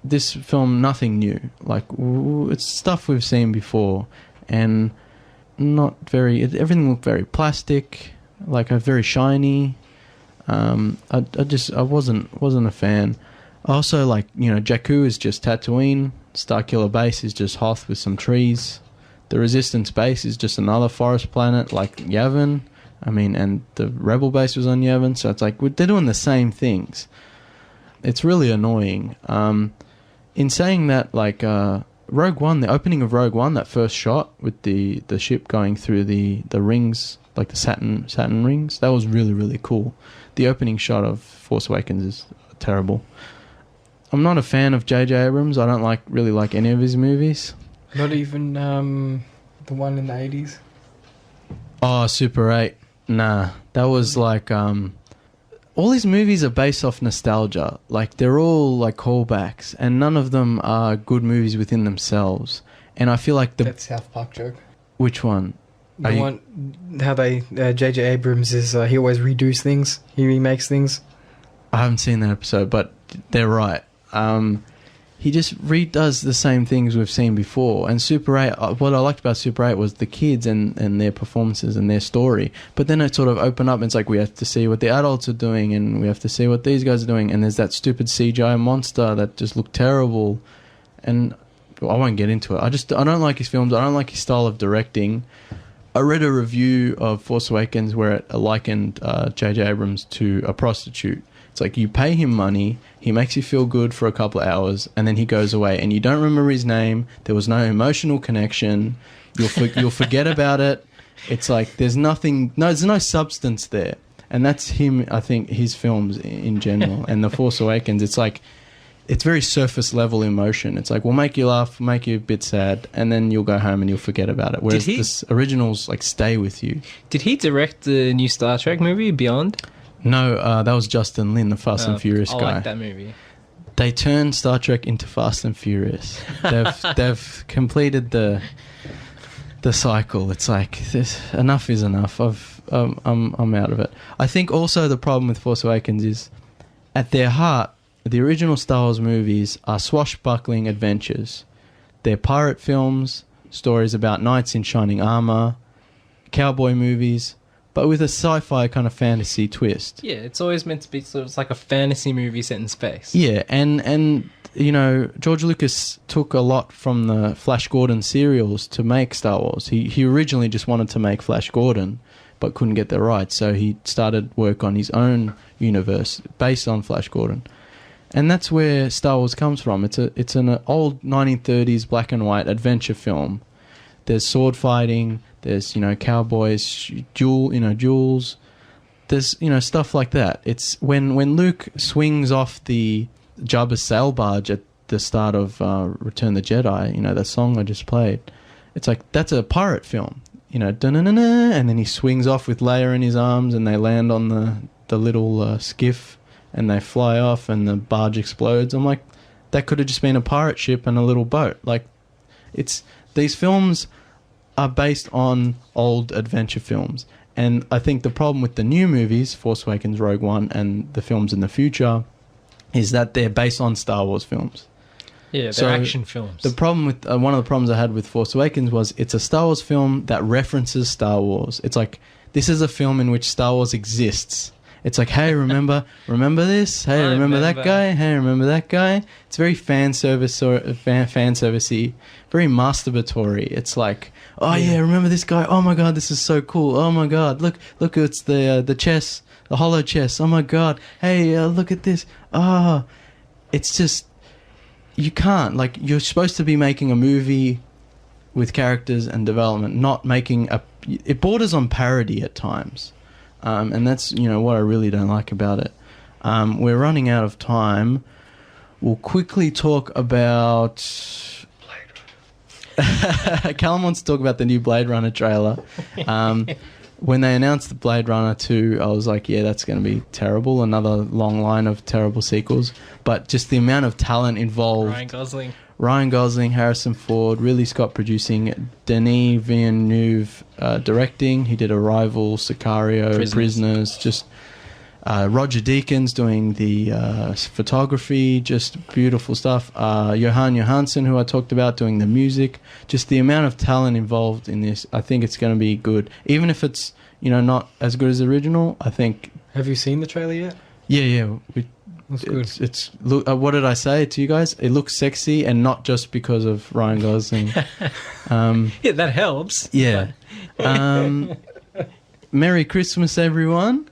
this film, nothing new. Like, it's stuff we've seen before, and not very. Everything looked very plastic, like very shiny. I wasn't a fan. Also, like, you know, Jakku is just Tatooine. Starkiller Base is just Hoth with some trees. The Resistance Base is just another forest planet like Yavin. I mean, and the Rebel Base was on Yavin, so it's like they're doing the same things. It's really annoying. In saying that, like, Rogue One, the opening of Rogue One, that first shot with the ship going through the rings, like the Saturn rings, that was really, really cool. The opening shot of Force Awakens is terrible. I'm not a fan of J.J. Abrams. I don't really like any of his movies. Not even the one in the 80s? Oh, Super 8. Nah, that was like... all his movies are based off nostalgia. Like, they're all like callbacks, and none of them are good movies within themselves. And I feel like That South Park joke. Which one? The one, how they... J.J. Abrams is... he always redoes things. He remakes things. I haven't seen that episode, but they're right. He just redoes the same things we've seen before. And Super 8, what I liked about Super 8 was the kids and their performances and their story. But then it sort of opened up, and it's like we have to see what the adults are doing, and we have to see what these guys are doing. And there's that stupid CGI monster that just looked terrible. And I won't get into it. I don't like his films. I don't like his style of directing. I read a review of Force Awakens where it likened J.J. Abrams to a prostitute. It's like you pay him money, he makes you feel good for a couple of hours, and then he goes away, and you don't remember his name. There was no emotional connection. You'll forget about it. It's like there's no substance there, and that's him. I think his films in general, and The Force Awakens. It's like it's very surface level emotion. It's like we'll make you laugh, make you a bit sad, and then you'll go home and you'll forget about it. Whereas this originals like stay with you. Did he direct the new Star Trek movie Beyond? No, that was Justin Lin, the Fast and Furious guy. I like that movie. They turned Star Trek into Fast and Furious. They've completed the cycle. It's like enough is enough. I'm out of it. I think also the problem with Force Awakens is, at their heart, the original Star Wars movies are swashbuckling adventures. They're pirate films, stories about knights in shining armor, cowboy movies, but with a sci-fi kind of fantasy twist. Yeah, it's always meant to be sort of, it's like a fantasy movie set in space. Yeah, and you know, George Lucas took a lot from the Flash Gordon serials to make Star Wars. He originally just wanted to make Flash Gordon, but couldn't get the rights, so he started work on his own universe based on Flash Gordon. And that's where Star Wars comes from. It's an old 1930s black and white adventure film. There's sword fighting. There's, you know, cowboys, duels. There's, you know, stuff like that. It's when Luke swings off the Jabba's sail barge at the start of Return of the Jedi, you know, that song I just played. It's like, that's a pirate film. You know, da-na-na-na, and then he swings off with Leia in his arms, and they land on the little skiff, and they fly off, and the barge explodes. I'm like, that could have just been a pirate ship and a little boat. Like, these films are based on old adventure films. And I think the problem with the new movies, Force Awakens, Rogue One, and the films in the future, is that they're based on Star Wars films. Yeah, they're action films. The problem with one of the problems I had with Force Awakens was it's a Star Wars film that references Star Wars. It's like, this is a film in which Star Wars exists. It's like, hey, remember this? Hey, remember that guy? Hey, remember that guy? It's very fan servicey, very masturbatory. It's like, oh yeah, remember this guy? Oh my god, this is so cool. Oh my god, look, it's the chess, the hollow chess. Oh my god, hey, look at this. It's just, you can't, like, you're supposed to be making a movie with characters and development, not making it borders on parody at times. And that's, you know, what I really don't like about it. We're running out of time. We'll quickly talk about... Blade Runner. Callum wants to talk about the new Blade Runner trailer. When they announced the Blade Runner 2, I was like, yeah, that's going to be terrible. Another long line of terrible sequels. But just the amount of talent involved... Ryan Gosling, Harrison Ford, Ridley Scott producing, Denis Villeneuve directing. He did Arrival, Sicario, Prisoners. Just Roger Deakins doing the photography, just beautiful stuff. Johan Johansson, who I talked about, doing the music. Just the amount of talent involved in this, I think it's going to be good. Even if it's, not as good as the original, I think... Have you seen the trailer yet? Yeah. That's good. It's look. What did I say to you guys? It looks sexy, and not just because of Ryan Gosling. Yeah, that helps. Yeah. Merry Christmas, everyone.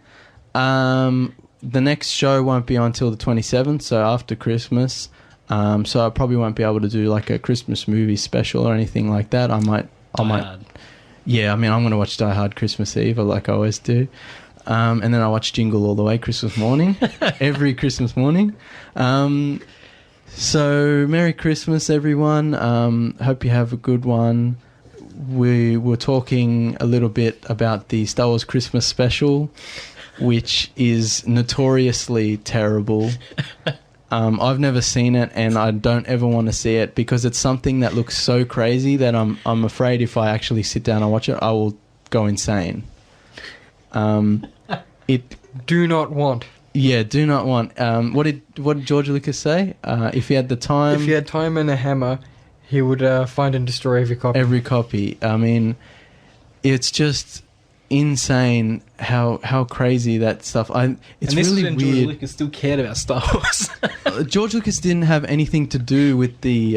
The next show won't be until the 27th, so after Christmas. So I probably won't be able to do like a Christmas movie special or anything like that. I might. Yeah, I'm going to watch Die Hard Christmas Eve, like I always do. And then I watch Jingle All the Way Christmas morning, every Christmas morning. So Merry Christmas, everyone. Hope you have a good one. We were talking a little bit about the Star Wars Christmas special, which is notoriously terrible. I've never seen it, and I don't ever want to see it because it's something that looks so crazy that I'm afraid if I actually sit down and watch it, I will go insane. Do not want. Yeah, do not want. What did George Lucas say? If he had the time... If he had time and a hammer, he would find and destroy every copy. Every copy. I mean, it's just insane how crazy that stuff... It's really weird. George Lucas still cared about Star Wars. George Lucas didn't have anything to do with the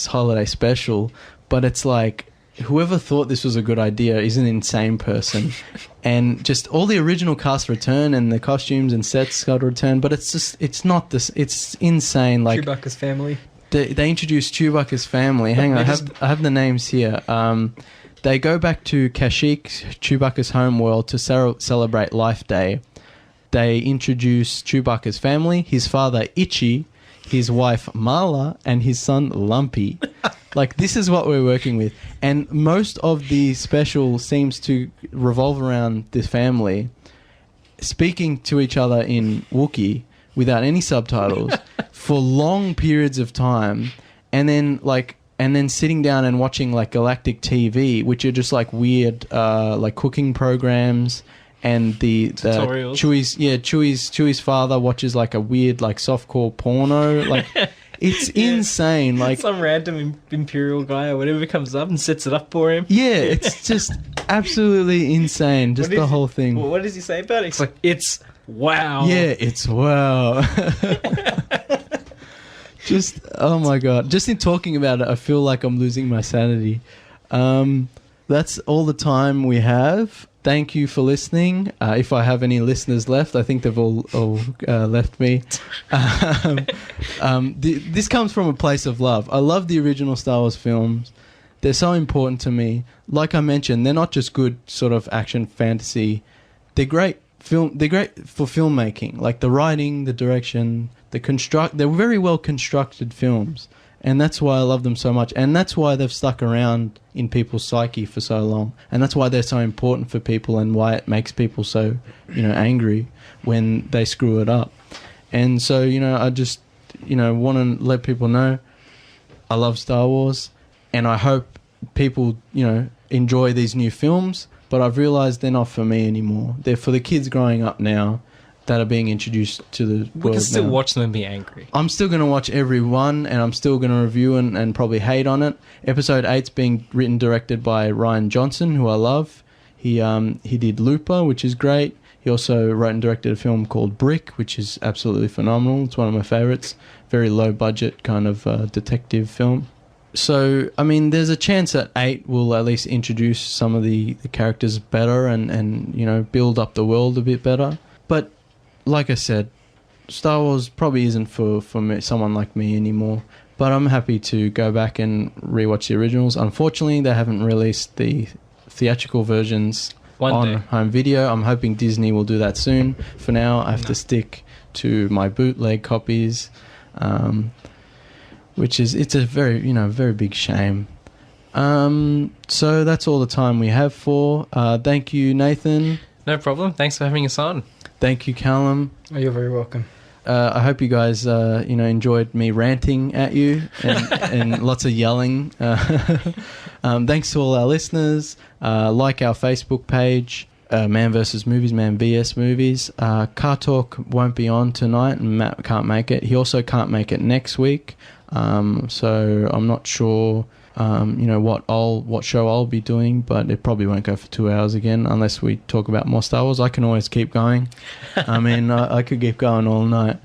holiday special, but it's like... Whoever thought this was a good idea is an insane person. And just all the original cast return and the costumes and sets got to return, but it's not this. It's insane. Like Chewbacca's family. They introduced Chewbacca's family. Hang on, I have the names here. They go back to Kashyyyk, Chewbacca's homeworld, to celebrate Life Day. They introduce Chewbacca's family, his father Itchy, his wife Marla, and his son Lumpy. Like, this is what we're working with. And most of the special seems to revolve around this family speaking to each other in Wookiee without any subtitles for long periods of time, and then sitting down and watching like galactic TV, which are just like weird like cooking programs, and the tutorials. Chewie's father watches like a weird like softcore porno. Like it's insane. Like some random Imperial guy or whatever comes up and sets it up for him. Yeah, it's just absolutely insane. Just the whole thing. Well, what does he say about it? It's like, it's wow. Yeah, it's wow. Just, oh my God. Just in talking about it, I feel like I'm losing my sanity. That's all the time we have. Thank you for listening. If I have any listeners left, I think they've all left me. This comes from a place of love. I love the original Star Wars films. They're so important to me. Like I mentioned, they're not just good sort of action fantasy. They're great They're great for filmmaking. Like the writing, the direction, they're very well constructed films. And that's why I love them so much. And that's why they've stuck around in people's psyche for so long. And that's why they're so important for people, and why it makes people so, angry when they screw it up. And so, I just, want to let people know I love Star Wars, and I hope people, enjoy these new films. But I've realised they're not for me anymore. They're for the kids growing up now that are being introduced to the world. We can still now. watch them and be angry. I'm still going to watch every one, and I'm still going to review and probably hate on it. Episode 8's being written, directed by Ryan Johnson, who I love. He did Looper, which is great. He also wrote and directed a film called Brick, which is absolutely phenomenal. It's one of my favourites. Very low budget kind of detective film. So, there's a chance that 8 will at least introduce some of the characters better and build up the world a bit better. But like I said, Star Wars probably isn't for someone like me anymore. But I'm happy to go back and rewatch the originals. Unfortunately, they haven't released the theatrical versions on home video. I'm hoping Disney will do that soon. For now, I have to stick to my bootleg copies, it's a very, very big shame. So that's all the time we have for. Thank you, Nathan. No problem. Thanks for having us on. Thank you, Callum. Oh, you're very welcome. I hope you guys, enjoyed me ranting at you and lots of yelling. Thanks to all our listeners. Like our Facebook page. Man vs. Movies, Man vs. Movies. Car Talk won't be on tonight, and Matt can't make it. He also can't make it next week. So I'm not sure, what show I'll be doing, but it probably won't go for 2 hours again unless we talk about more Star Wars. I can always keep going. I mean, I could keep going all night.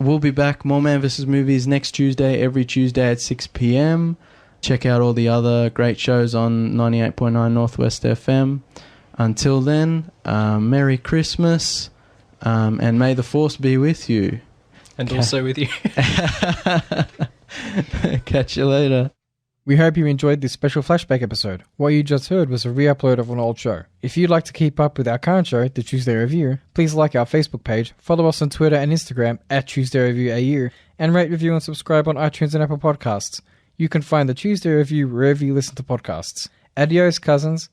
We'll be back, more Man vs. Movies, next Tuesday, every Tuesday at 6 p.m. Check out all the other great shows on 98.9 Northwest FM. Until then, Merry Christmas, and may the Force be with you. And also with you. Catch you later. We hope you enjoyed this special flashback episode. What you just heard was a re-upload of an old show. If you'd like to keep up with our current show, The Tuesday Review, please like our Facebook page, follow us on Twitter and Instagram at Tuesday Review AU, and rate, review, and subscribe on iTunes and Apple Podcasts. You can find The Tuesday Review wherever you listen to podcasts. Adios, cousins.